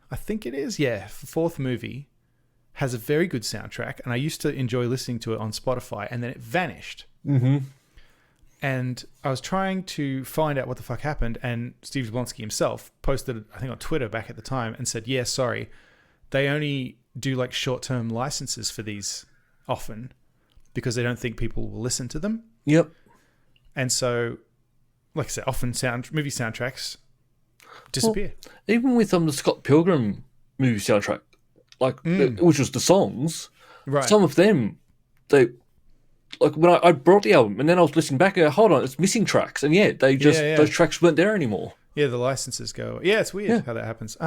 I think it is. Yeah, the fourth movie has a very good soundtrack. And I used to enjoy listening to it on Spotify. And then it vanished. Mm-hmm. And I was trying to find out what the fuck happened. And Steve Jablonsky himself posted, I think on Twitter back at the time, and said, yeah, sorry. They only do like short-term licenses for these often because they don't think people will listen to them. Yep. And so, like I said, often movie soundtracks disappear. Well, even with the Scott Pilgrim movie soundtrack, which was the songs, right? Some of them, they like when I brought the album and then I was listening back and I go, hold on, it's missing tracks, and those tracks weren't there anymore. Yeah, the licenses go. Yeah, it's weird how that happens.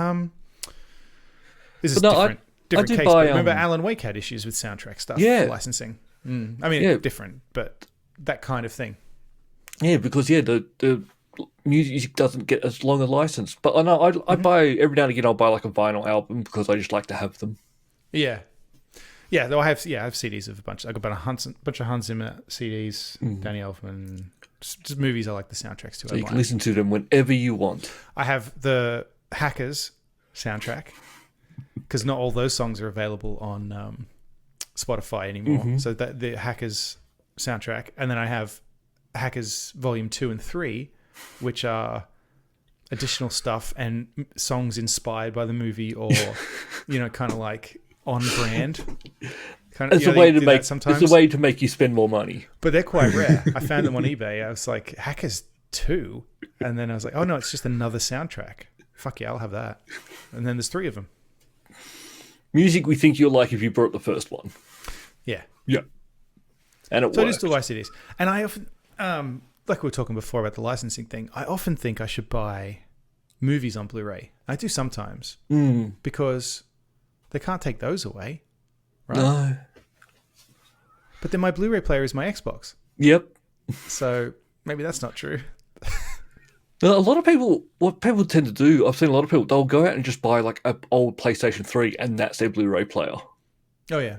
This is different. Different case. Remember, Alan Wake had issues with soundtrack stuff. Yeah, licensing. I mean, different, but that kind of thing. Yeah, because the music doesn't get as long a license. But I know I buy every now and again. I'll buy like a vinyl album because I just like to have them. Yeah, yeah. Though I have CDs of a bunch. I got about a bunch of Hans Zimmer CDs, Danny Elfman, just movies I like the soundtracks to. So you can listen to them whenever you want. I have the Hackers soundtrack because not all those songs are available on Spotify anymore. So that the Hackers soundtrack, and then I have Hackers Volume 2 and 3, which are additional stuff and songs inspired by the movie, or kind of like on brand. It's a way to make sometimes. It's a way to make you spend more money. But they're quite rare. I found them on eBay. I was like, Hackers 2, and then I was like, oh no, it's just another soundtrack. Fuck yeah, I'll have that. And then there's 3 of them. Music we think you'll like if you brought the first one. Yeah. Yeah. And it so worked. I just do buy CDs. And I often, like we were talking before about the licensing thing, I often think I should buy movies on Blu-ray. I do sometimes. Because they can't take those away. Right? No. But then my Blu-ray player is my Xbox. Yep. So maybe that's not true. Now, a lot of people, what people tend to do, I've seen a lot of people, they'll go out and just buy like an old PlayStation 3 and that's their Blu-ray player. Oh, yeah.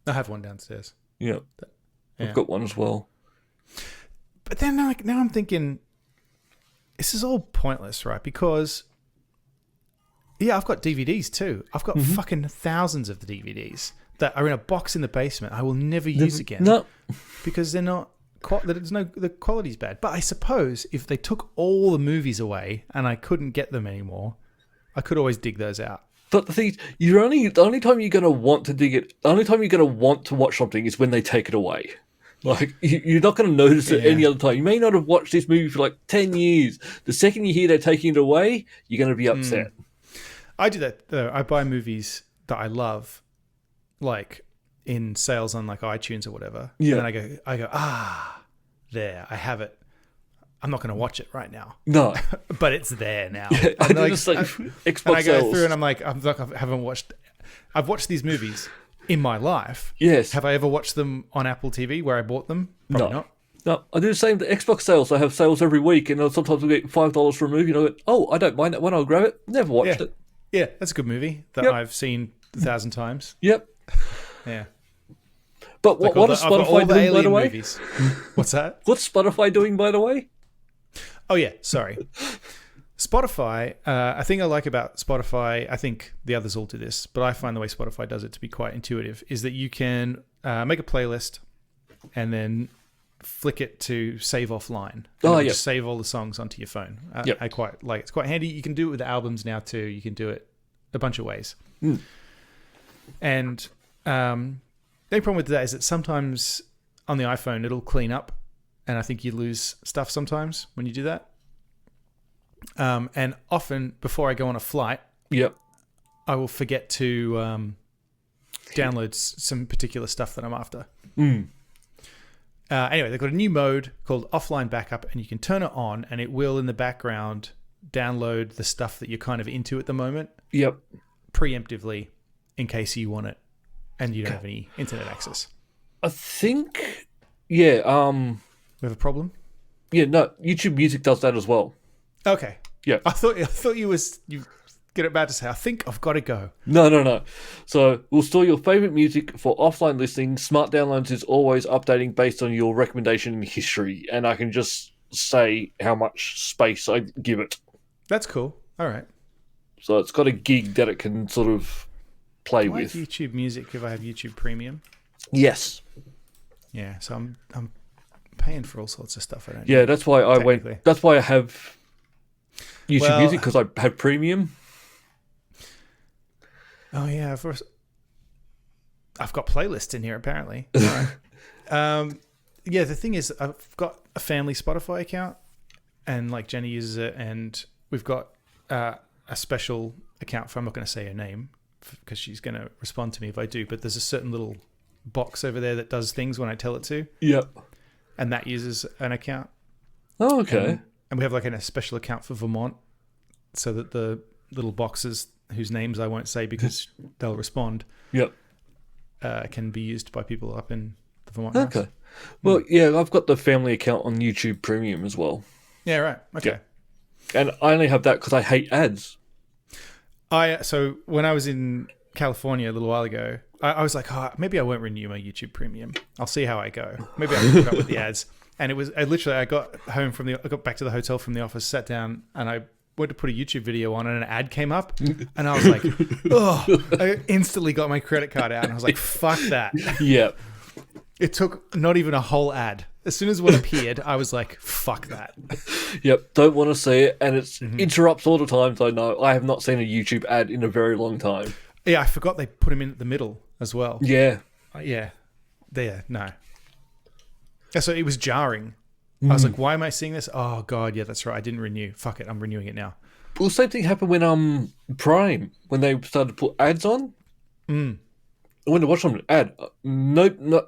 I have one downstairs. Yeah. I've got one as well. But then now I'm thinking, this is all pointless, right? Because, I've got DVDs too. I've got fucking thousands of the DVDs that are in a box in the basement I will never use again. No. Because they're not... the quality's bad. But I suppose if they took all the movies away and I couldn't get them anymore, I could always dig those out. But the thing is, the only time you're going to want to dig it, the only time you're going to want to watch something is when they take it away. Like, you're not going to notice it any other time. You may not have watched this movie for like 10 years. The second you hear they're taking it away, you're going to be upset. I do that, though. I buy movies that I love, like in sales on like iTunes or whatever. Yeah. And then I go, there, I have it. I'm not going to watch it right now. No. But it's there now. Yeah, I do the same. Xbox and I go sales. through and I'm like, I've watched these movies in my life. Yes. Have I ever watched them on Apple TV where I bought them? Probably not. No, I do the same. The Xbox sales, I have sales every week, and sometimes I get $5 for a movie, and I go, I don't mind that one, I'll grab it. Never watched it. Yeah, that's a good movie that I've seen 1,000 times. Yep. Yeah. But what is Spotify doing, by the way? Movies. What's that? What's Spotify doing, by the way? Oh, yeah. Sorry. Spotify, a thing I like about Spotify, I think the others all do this, but I find the way Spotify does it to be quite intuitive, is that you can make a playlist and then flick it to save offline. Just save all the songs onto your phone. I quite like it. It's quite handy. You can do it with albums now too. You can do it a bunch of ways. And the only problem with that is that sometimes on the iPhone it'll clean up, and I think you lose stuff sometimes when you do that. And often before I go on a flight, I will forget to download some particular stuff that I'm after. Anyway, they've got a new mode called offline backup, and you can turn it on, and it will in the background download the stuff that you're kind of into at the moment. Preemptively, in case you want it, and you don't have any internet access. I think, we have a problem. Yeah, no, YouTube Music does that as well. Okay. Yeah. I thought you get about to say, I think I've got to go. No. So we'll store your favorite music for offline listening. Smart Downloads is always updating based on your recommendation and history, and I can just say how much space I give it. That's cool. All right. So it's got a gig that it can sort of play Do I with. have YouTube Music if I have YouTube Premium? Yes. Yeah. So I'm paying for all sorts of stuff I don't. Yeah, need, that's why I went. That's why I have YouTube Music, because I have Premium. Oh yeah, I've got playlists in here apparently. All right. Yeah, the thing is, I've got a family Spotify account, and like Jenny uses it, and we've got a special account for, I'm not going to say her name because she's going to respond to me if I do, but there's a certain little box over there that does things when I tell it to. Yep. And that uses an account. Oh, okay. And we have like a special account for Vermont, so that the little boxes whose names I won't say because they'll respond. Yep. Can be used by people up in the Vermont house. Okay. Well, yeah, I've got the family account on YouTube Premium as well. Yeah, right. Okay. Yep. And I only have that because I hate ads. So when I was in California a little while ago, I was like, maybe I won't renew my YouTube Premium. I'll see how I go. Maybe I can put up with the ads. And it was, I got back to the hotel from the office, sat down, and I went to put a YouTube video on, and an ad came up, and I was like, oh, I instantly got my credit card out, and I was like, fuck that. Yep. It took not even a whole ad. As soon as one appeared, I was like, fuck that. Yep, don't want to see it, and it interrupts all the times I know. I have not seen a YouTube ad in a very long time. Yeah, I forgot they put him in at the middle as well. Yeah. Yeah. There, no. Yeah, so it was jarring. I was like, why am I seeing this? Oh, God, yeah, that's right. I didn't renew. Fuck it, I'm renewing it now. Well, the same thing happened when Prime, when they started to put ads on. I went to watch an ad. Nope, not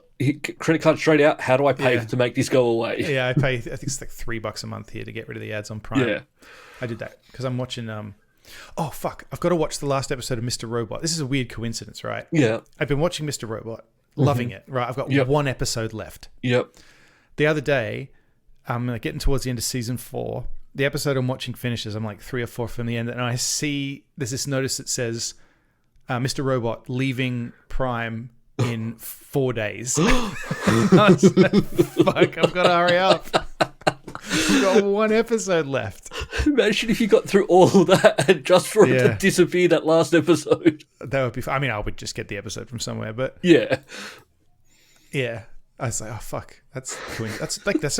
credit card straight out. How do I pay to make this go away? Yeah, I pay, I think it's like $3 a month here to get rid of the ads on Prime. Yeah. I did that because I'm watching... Oh, fuck. I've got to watch the last episode of Mr. Robot. This is a weird coincidence, right? Yeah. I've been watching Mr. Robot, loving it, right? I've got one episode left. Yep. The other day, I'm getting towards the end of season 4. The episode I'm watching finishes. I'm like 3 or 4 from the end, and I see there's this notice that says Mr. Robot leaving Prime in 4 days. I was like, fuck, I've got to hurry up. I've got one episode left. Imagine if you got through all of that just for it to disappear that last episode. That would be fun. I mean, I would just get the episode from somewhere, but yeah. I was like, oh fuck, that's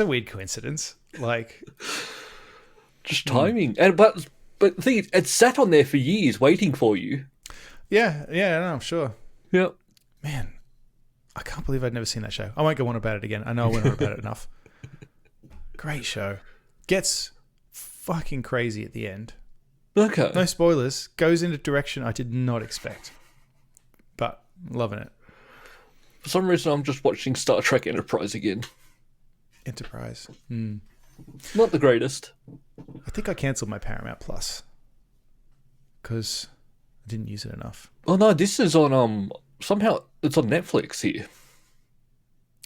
a weird coincidence. Like, just timing. And but the thing is, it sat on there for years waiting for you. Yeah, no, I'm sure. Yep. Man, I can't believe I'd never seen that show. I won't go on about it again. I know I went on about it enough. Great show. Gets fucking crazy at the end. Okay. No spoilers. Goes in a direction I did not expect. But loving it. For some reason, I'm just watching Star Trek Enterprise again. Enterprise. Not the greatest. I think I cancelled my Paramount Plus because I didn't use it enough. Oh no, this is on somehow it's on Netflix here.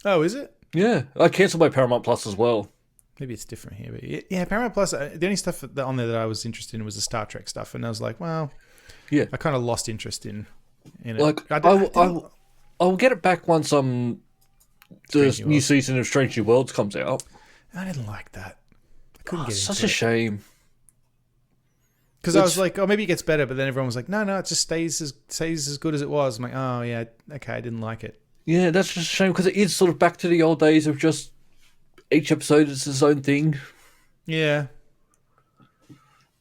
Oh, is it? Yeah, I cancelled my Paramount Plus as well. Maybe it's different here, but yeah, Paramount Plus. The only stuff on there that I was interested in was the Star Trek stuff, and I was like, well, yeah, I kind of lost interest in it. Like I'll get it back once the new season of Strange New Worlds comes out. I didn't like that. I couldn't get into such a shame. Because I was like, oh, maybe it gets better, but then everyone was like, no, it just stays as good as it was. I'm like, oh yeah, okay, I didn't like it. Yeah, that's just a shame because it is sort of back to the old days of just each episode is its own thing. Yeah.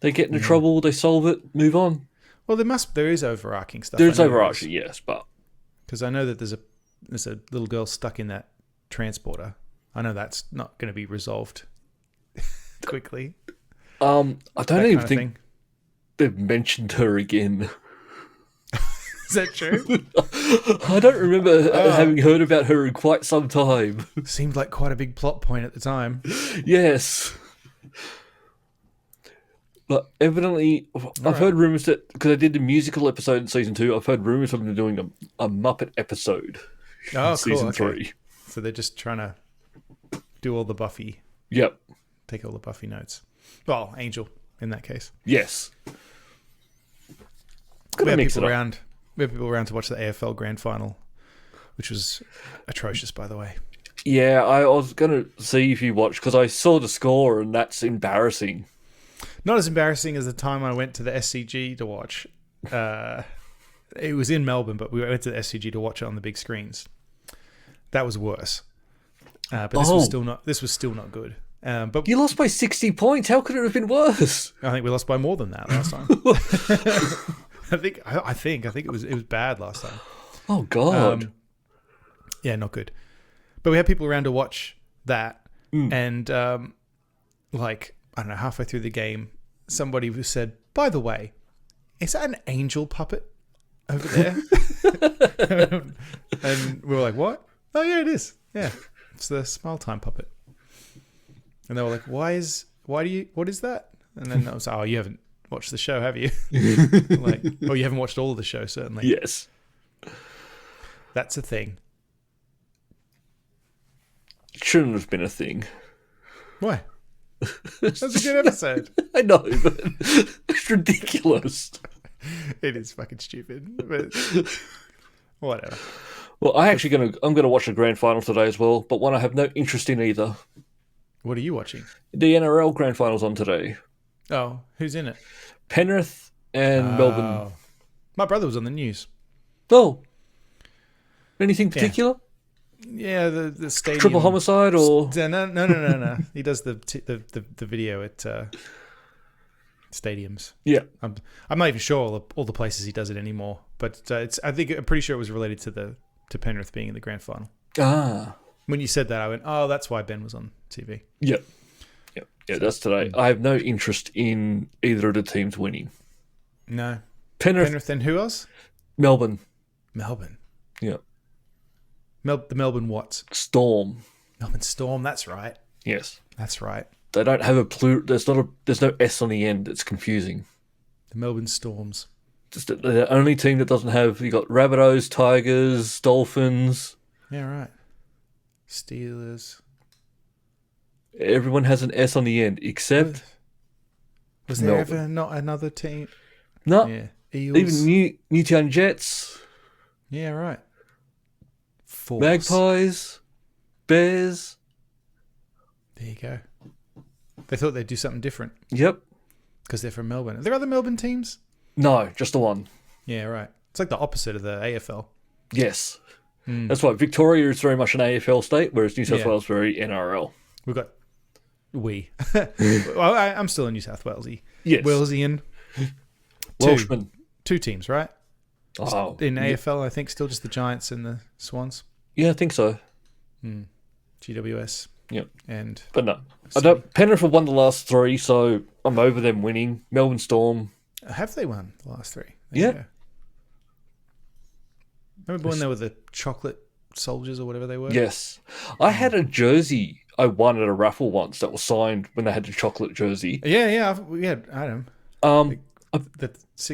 They get into trouble, they solve it, move on. Well, there is overarching stuff. There's overarching, yes, but because I know that there's a little girl stuck in that transporter. I know that's not going to be resolved quickly. I don't even think they've mentioned her again. Is that true? I don't remember having heard about her in quite some time. Seemed like quite a big plot point at the time. Yes. But evidently, I've heard rumours that, because I did the musical episode in season 2, I've heard rumours of them doing a Muppet episode in season 3. So they're just trying to do all the Buffy. Yep. Take all the Buffy notes. Well, Angel in that case. Yes. got to mix it up. We had people around to watch the AFL Grand Final, which was atrocious, by the way. Yeah, I was going to see if you watched, because I saw the score, and that's embarrassing. Not as embarrassing as the time I went to the SCG to watch. It was in Melbourne, but we went to the SCG to watch it on the big screens. That was worse. But this was still not good. But you lost by 60 points. How could it have been worse? I think we lost by more than that last time. I think it was bad last time. Oh God. Yeah, not good. But we had people around to watch that, and like, I don't know, halfway through the game, somebody said, "By the way, is that an angel puppet over there?" And we were like, "What?" "Oh yeah, it is. Yeah, it's the Smile Time puppet." And they were like, what is that?" And then I was like, "Oh, you haven't watched the show, have you?" Like, "Oh, you haven't watched all of the show, certainly." Yes. That's a thing. It shouldn't have been a thing. Why? That's a good episode. I know, but it's ridiculous. It is fucking stupid, but whatever. Well, I'm gonna watch the grand final today as well, but one I have no interest in either. What are you watching? The NRL grand final's on today. Oh, who's in it? Penrith and Melbourne. My brother was on the news. Oh, anything particular? Yeah, the stadium. Triple homicide or no. He does the video at stadiums. Yeah, I'm not even sure all the places he does it anymore, but I'm pretty sure it was related to Penrith being in the grand final. Ah, when you said that, I went, "Oh, that's why Ben was on TV." Yep. Yeah, that's today. I have no interest in either of the teams winning. No, Penrith and who else? Melbourne. Yeah. The Melbourne what? Storm. Melbourne Storm, that's right. Yes. That's right. They don't have there's no S on the end. It's confusing. The Melbourne Storms. Just the only team that doesn't have, you got Rabbitohs, Tigers, Dolphins. Yeah, right. Steelers. Everyone has an S on the end, except was there ever not another team? No. Yeah. Eels. Even Newtown Jets. Yeah, right. Force. Magpies, Bears. There you go. They thought they'd do something different. Yep. Because they're from Melbourne. Are there other Melbourne teams? No, just the one. Yeah, right. It's like the opposite of the AFL. Yes. That's right. Victoria is very much an AFL state, whereas New South Wales is very NRL. We've got... Well, I'm still a New South Walesy. Yes. Walesian. Welshman. Two teams, right? Oh, in AFL, I think still just the Giants and the Swans. Yeah, I think so. GWS. Yep. But no. Penrith have won the last three, so I'm over them winning. Melbourne Storm. Have they won the last three? Yeah. Remember when they were the chocolate soldiers or whatever they were? Yes. I had a jersey I won at a raffle once that was signed when they had the chocolate jersey. Yeah. We had Adam. I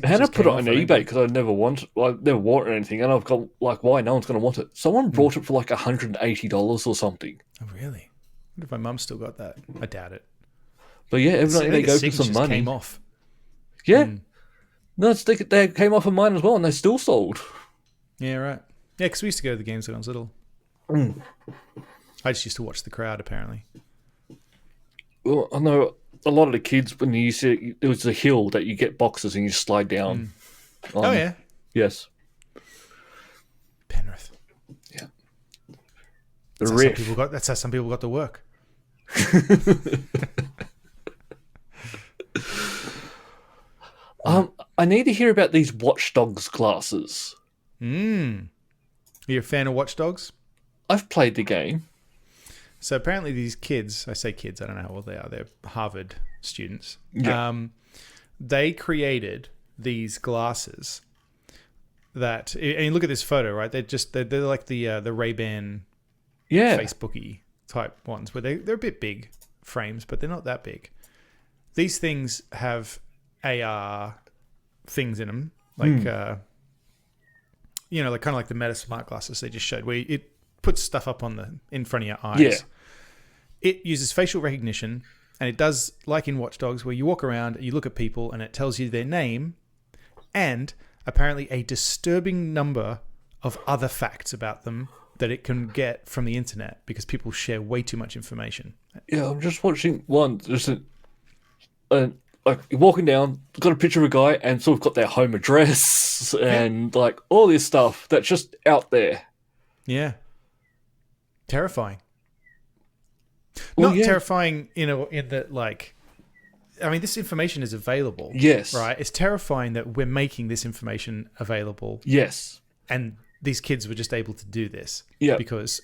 had to put it on eBay because I never wore it or anything, and I've got why no one's going to want it. Someone brought it for like $180 or something. Oh really? I wonder if my mum still got that. I doubt it. But yeah, evidently they go for some money. Came off. Yeah, no, they came off of mine as well, and they still sold. Yeah, right. Yeah, because we used to go to the games when I was little. I just used to watch the crowd. Apparently. Well, I know. A lot of the kids, when you used to, it was a hill that you get boxes and you slide down. Oh, yeah? Yes. Penrith. Yeah. That's how some people got to work. I need to hear about these Watch Dogs classes. Are you a fan of Watch Dogs? I've played the game. So apparently these kids, I say kids, I don't know how old they are. They're Harvard students. Yeah. They created these glasses that, and look at this photo, right? They're like the Ray-Ban Facebooky type ones, where they're a bit big frames, but they're not that big. These things have AR things in them, like like kind of like the Meta smart glasses they just showed, where it puts stuff up in front of your eyes. Yeah. It uses facial recognition, and it does like in Watch Dogs, where you walk around, you look at people, and it tells you their name and apparently a disturbing number of other facts about them that it can get from the internet because people share way too much information. Yeah, I'm just watching one. There's like you're walking down, got a picture of a guy, and sort of got their home address and like all this stuff that's just out there. Yeah, terrifying. Well, Not terrifying, in that like. I mean, this information is available. Yes. Right? It's terrifying that we're making this information available. Yes. And these kids were just able to do this. Yeah. Because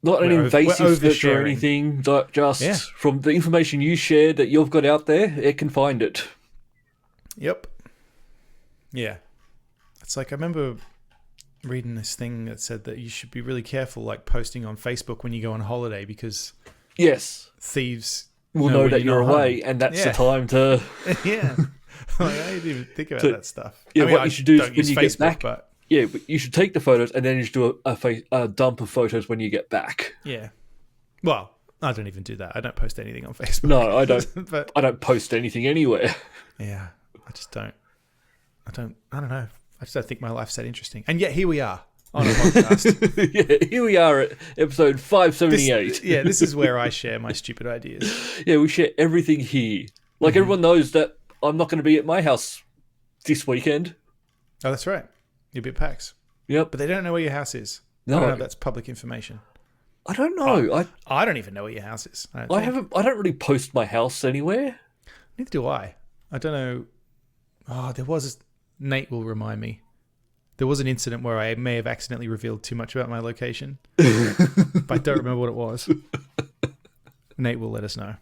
not an invasive search or oversharing. anything, just from the information you share that you've got out there, it can find it. Yep. Yeah. It's like, I remember reading this thing that said that you should be really careful, like posting on Facebook when you go on holiday because thieves will know that you're away, and that's the time to... yeah. I didn't even think about that stuff. Yeah, I mean, what you should do is when you Facebook, get back... But... Yeah, but you should take the photos, and then you should do a dump of photos when you get back. Yeah. Well, I don't even do that. I don't post anything on Facebook. No, I don't. But... I don't post anything anywhere. Yeah, I just don't. I don't know. I just don't think my life's that interesting. And yet here we are on a podcast. Yeah, here we are at episode 578. This is where I share my stupid ideas. Yeah, we share everything here. Like, everyone knows that I'm not going to be at my house this weekend. Oh, that's right. You'll be at PAX. Yep. But they don't know where your house is. No. I don't know if that's public information. I don't know. I don't even know where your house is. I don't really post my house anywhere. Neither do I. I don't know. Oh, there was... Nate will remind me. There was an incident where I may have accidentally revealed too much about my location. But I don't remember what it was. Nate will let us know.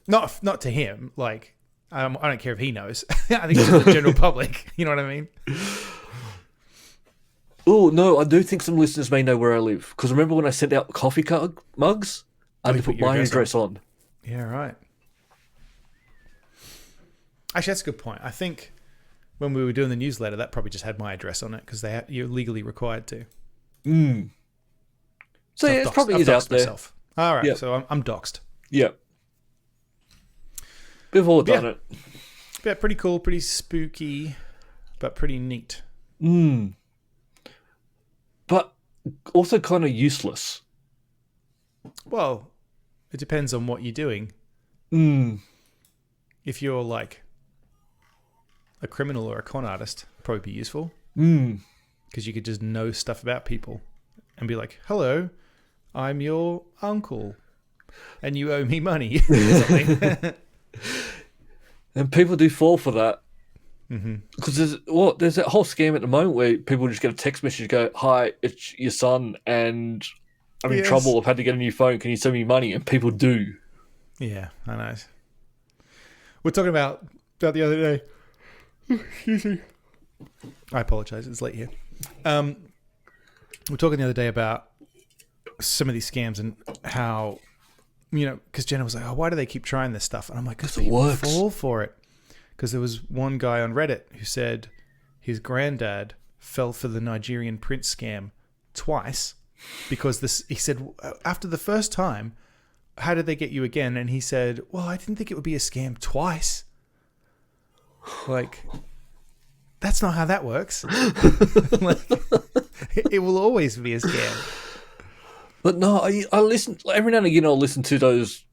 Not to him. Like, I don't care if he knows. I think it's to the general public. You know what I mean? Oh, no, I do think some listeners may know where I live. Because remember when I sent out coffee mugs? I had to put my address on. Yeah, right. Actually, that's a good point. I think when we were doing the newsletter, that probably just had my address on it because you're legally required to. So yeah, it probably is out there. Myself. All right, so I'm doxed. Yeah. We've all done it. Yeah, pretty cool, pretty spooky, but pretty neat. But also kind of useless. Well, it depends on what you're doing. If you're like a criminal or a con artist, probably be useful. Because you could just know stuff about people and be like, hello, I'm your uncle and you owe me money. And people do fall for that. Because there's that whole scam at the moment where people just get a text message go, hi, it's your son and I'm in trouble. I've had to get a new phone. Can you send me money? And people do. Yeah, I know. We're talking about the other day. Excuse me. I apologize. It's late here. We're talking the other day about some of these scams and how, because Jenna was like, oh, why do they keep trying this stuff? And I'm like, because people fall for it. Because there was one guy on Reddit who said his granddad fell for the Nigerian prince scam twice because he said, after the first time, how did they get you again? And he said, well, I didn't think it would be a scam twice. Like, that's not how that works. Like, it will always be a scam. But no, I listen, every now and again I'll listen to those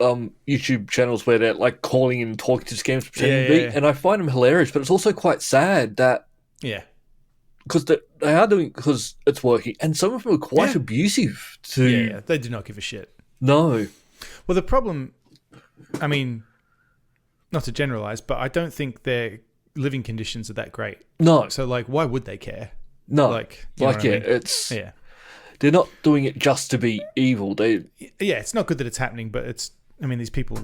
YouTube channels where they're like calling and talking to scams pretending to be, and I find them hilarious, but it's also quite sad that because they are doing, because it's working, and some of them are quite abusive to they do not give a shit. No. Well, the problem, I mean, not to generalize, but I don't think their living conditions are that great. No. So like, why would they care? No. Like it's they're not doing it just to be evil. It's not good that it's happening, but it's, I mean, these people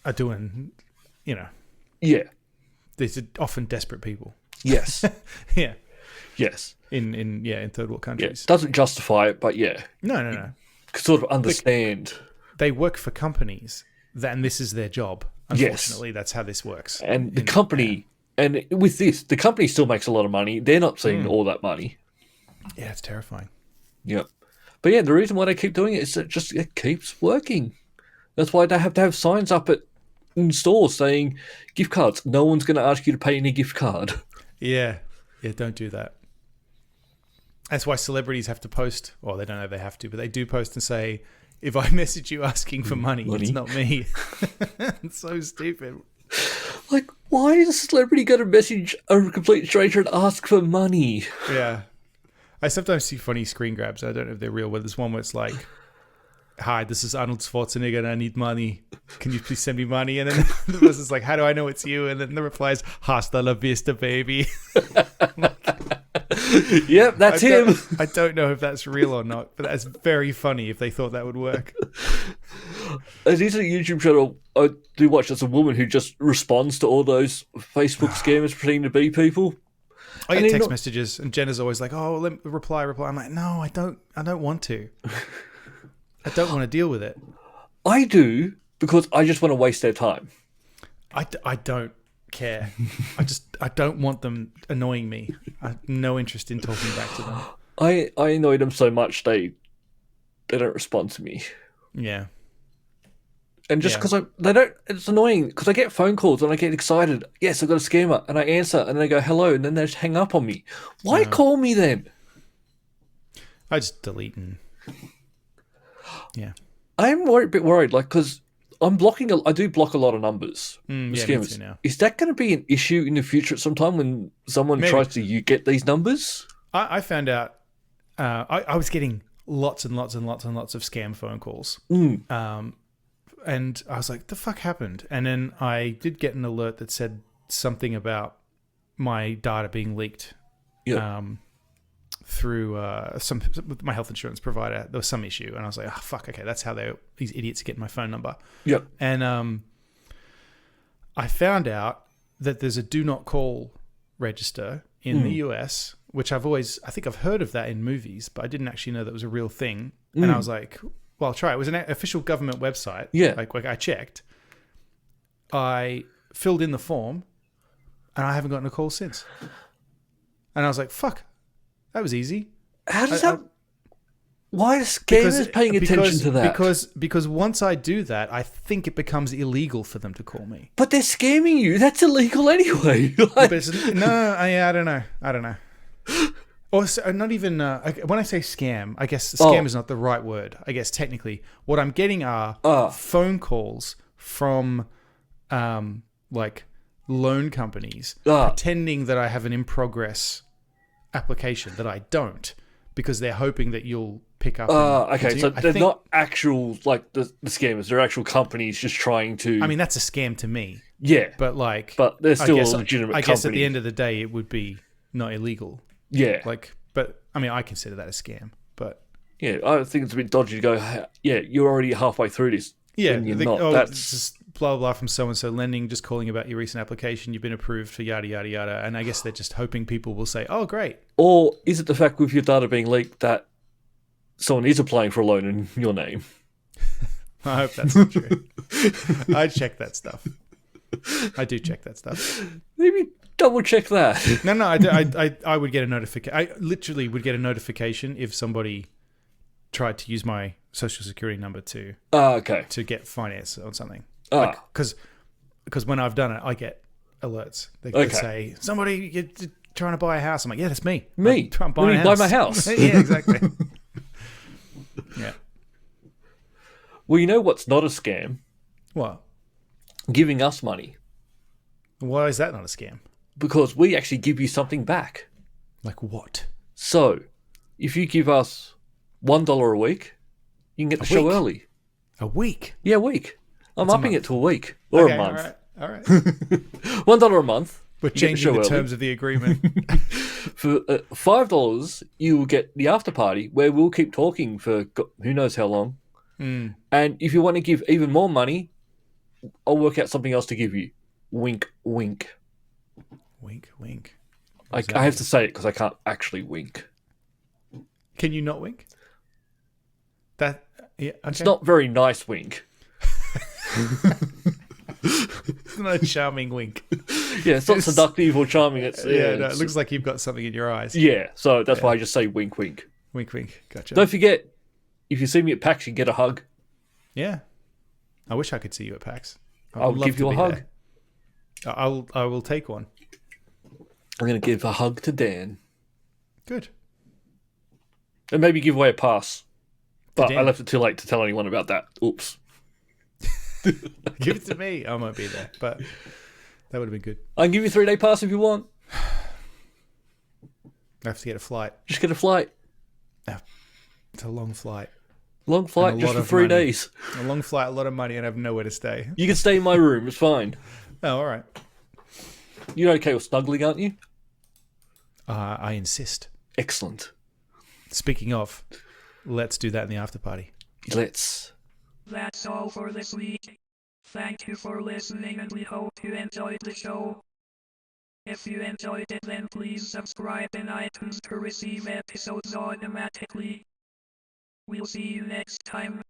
are doing, Yeah. These are often desperate people. Yes. Yeah. Yes. In third world countries. Yeah. Doesn't justify it, but yeah. No. You can sort of understand. They work for companies, and this is their job. Unfortunately, that's how this works. And the company, and with this, the company still makes a lot of money. They're not seeing all that money. Yeah, it's terrifying. Yep. But yeah, the reason why they keep doing it is that it keeps working. That's why they have to have signs up at in stores saying gift cards. No one's going to ask you to pay any gift card. Yeah. Yeah, don't do that. That's why celebrities have to post, or they don't know they have to, but they do post and say, if I message you asking for money, it's not me. It's so stupid. Like, why is a celebrity going to message a complete stranger and ask for money? Yeah. I sometimes see funny screen grabs. I don't know if they're real, but there's one where it's like, hi, this is Arnold Schwarzenegger and I need money. Can you please send me money? And then the person's like, how do I know it's you? And then the reply is, hasta la vista, baby. Yep, that's him. I don't know if that's real or not, but that's very funny if they thought that would work. There's a YouTube channel I do watch. There's a woman who just responds to all those Facebook scammers pretending to be people. I get text messages, and Jenna's always like, "Oh, let me reply." I'm like, "No, I don't want to. I don't want to deal with it." I do because I just want to waste their time. I don't care. I don't want them annoying me. I have no interest in talking back to them. I annoy them so much they don't respond to me. Yeah. And just because they don't, it's annoying because I get phone calls and I get excited. Yes, I've got a scammer, and I answer and they go hello, and then they just hang up on me. Why call me then? I just delete and I'm a bit worried, like because I'm blocking. I do block a lot of numbers. Me too now. Is that going to be an issue in the future at some time when someone tries to get these numbers? I found out. I was getting lots and lots and lots and lots of scam phone calls. And I was like, the fuck happened? And then I did get an alert that said something about my data being leaked through with my health insurance provider. There was some issue. And I was like, oh, fuck, okay, that's how these idiots are getting my phone number. Yep. And I found out that there's a do not call register in the US, which I think I've heard of that in movies, but I didn't actually know that was a real thing. And I was like, well, I'll try. It was an official government website. Yeah. Like I checked. I filled in the form, and I haven't gotten a call since. And I was like, fuck, that was easy. How does that... Why are scammers paying attention to that? Because once I do that, I think it becomes illegal for them to call me. But they're scamming you. That's illegal anyway. I don't know. Or not even when I say scam, I guess scam is not the right word. I guess technically, what I'm getting are phone calls from like loan companies pretending that I have an in progress application that I don't, because they're hoping that you'll pick up. Okay, so they're not actual like the scammers. They're actual companies just trying to. I mean, that's a scam to me. Yeah, but they're still a legitimate company. I guess at the end of the day, it would be not illegal. Yeah. But I mean, I consider that a scam. But yeah, I think it's a bit dodgy to go, yeah, you're already halfway through this. Yeah. And you're not. That's just blah, blah, from so-and-so lending, just calling about your recent application. You've been approved for yada, yada, yada. And I guess they're just hoping people will say, oh, great. Or is it the fact with your data being leaked that someone is applying for a loan in your name? I hope that's not true. I check that stuff. I do check that stuff. Maybe double check that. No, I would get a notification. I literally would get a notification if somebody tried to use my social security number to get finance on something. Because when I've done it, I get alerts. They say, somebody you're trying to buy a house. I'm like, yeah, that's me. I'm trying to buy my house. Yeah, exactly. Yeah. Well, you know what's not a scam? What? Giving us money. Why is that not a scam? Because we actually give you something back. Like what? So, if you give us $1 a week, you can get the show early. A week? Yeah, a week. I'm upping it to a week or a month. All right. $1 a month. We're changing the terms of the agreement. For $5, you will get the after party where we'll keep talking for who knows how long. And if you want to give even more money, I'll work out something else to give you. Wink, wink. Wink, wink. I have to say it because I can't actually wink. Can you not wink? Yeah, okay. It's not very nice wink. It's not a charming wink. Yeah, it's not seductive or charming. It looks like you've got something in your eyes. Yeah, so that's why I just say wink, wink. Wink, wink. Gotcha. Don't forget, if you see me at PAX, you get a hug. Yeah. I wish I could see you at PAX. I'll give you a hug. I will take one. I'm going to give a hug to Dan. Good. And maybe give away a pass. But Dan. I left it too late to tell anyone about that. Oops. Give it to me. I won't be there, but that would have been good. I can give you a 3-day pass if you want. I have to get a flight. Just get a flight. It's a long flight. Long flight just for 3 days. A long flight, a lot of money, and I have nowhere to stay. You can stay in my room. It's fine. Oh, all right. You're okay with snuggling, aren't you? I insist. Excellent. Speaking of, let's do that in the after party. Let's. That's all for this week. Thank you for listening, and we hope you enjoyed the show. If you enjoyed it, then please subscribe in iTunes to receive episodes automatically. We'll see you next time.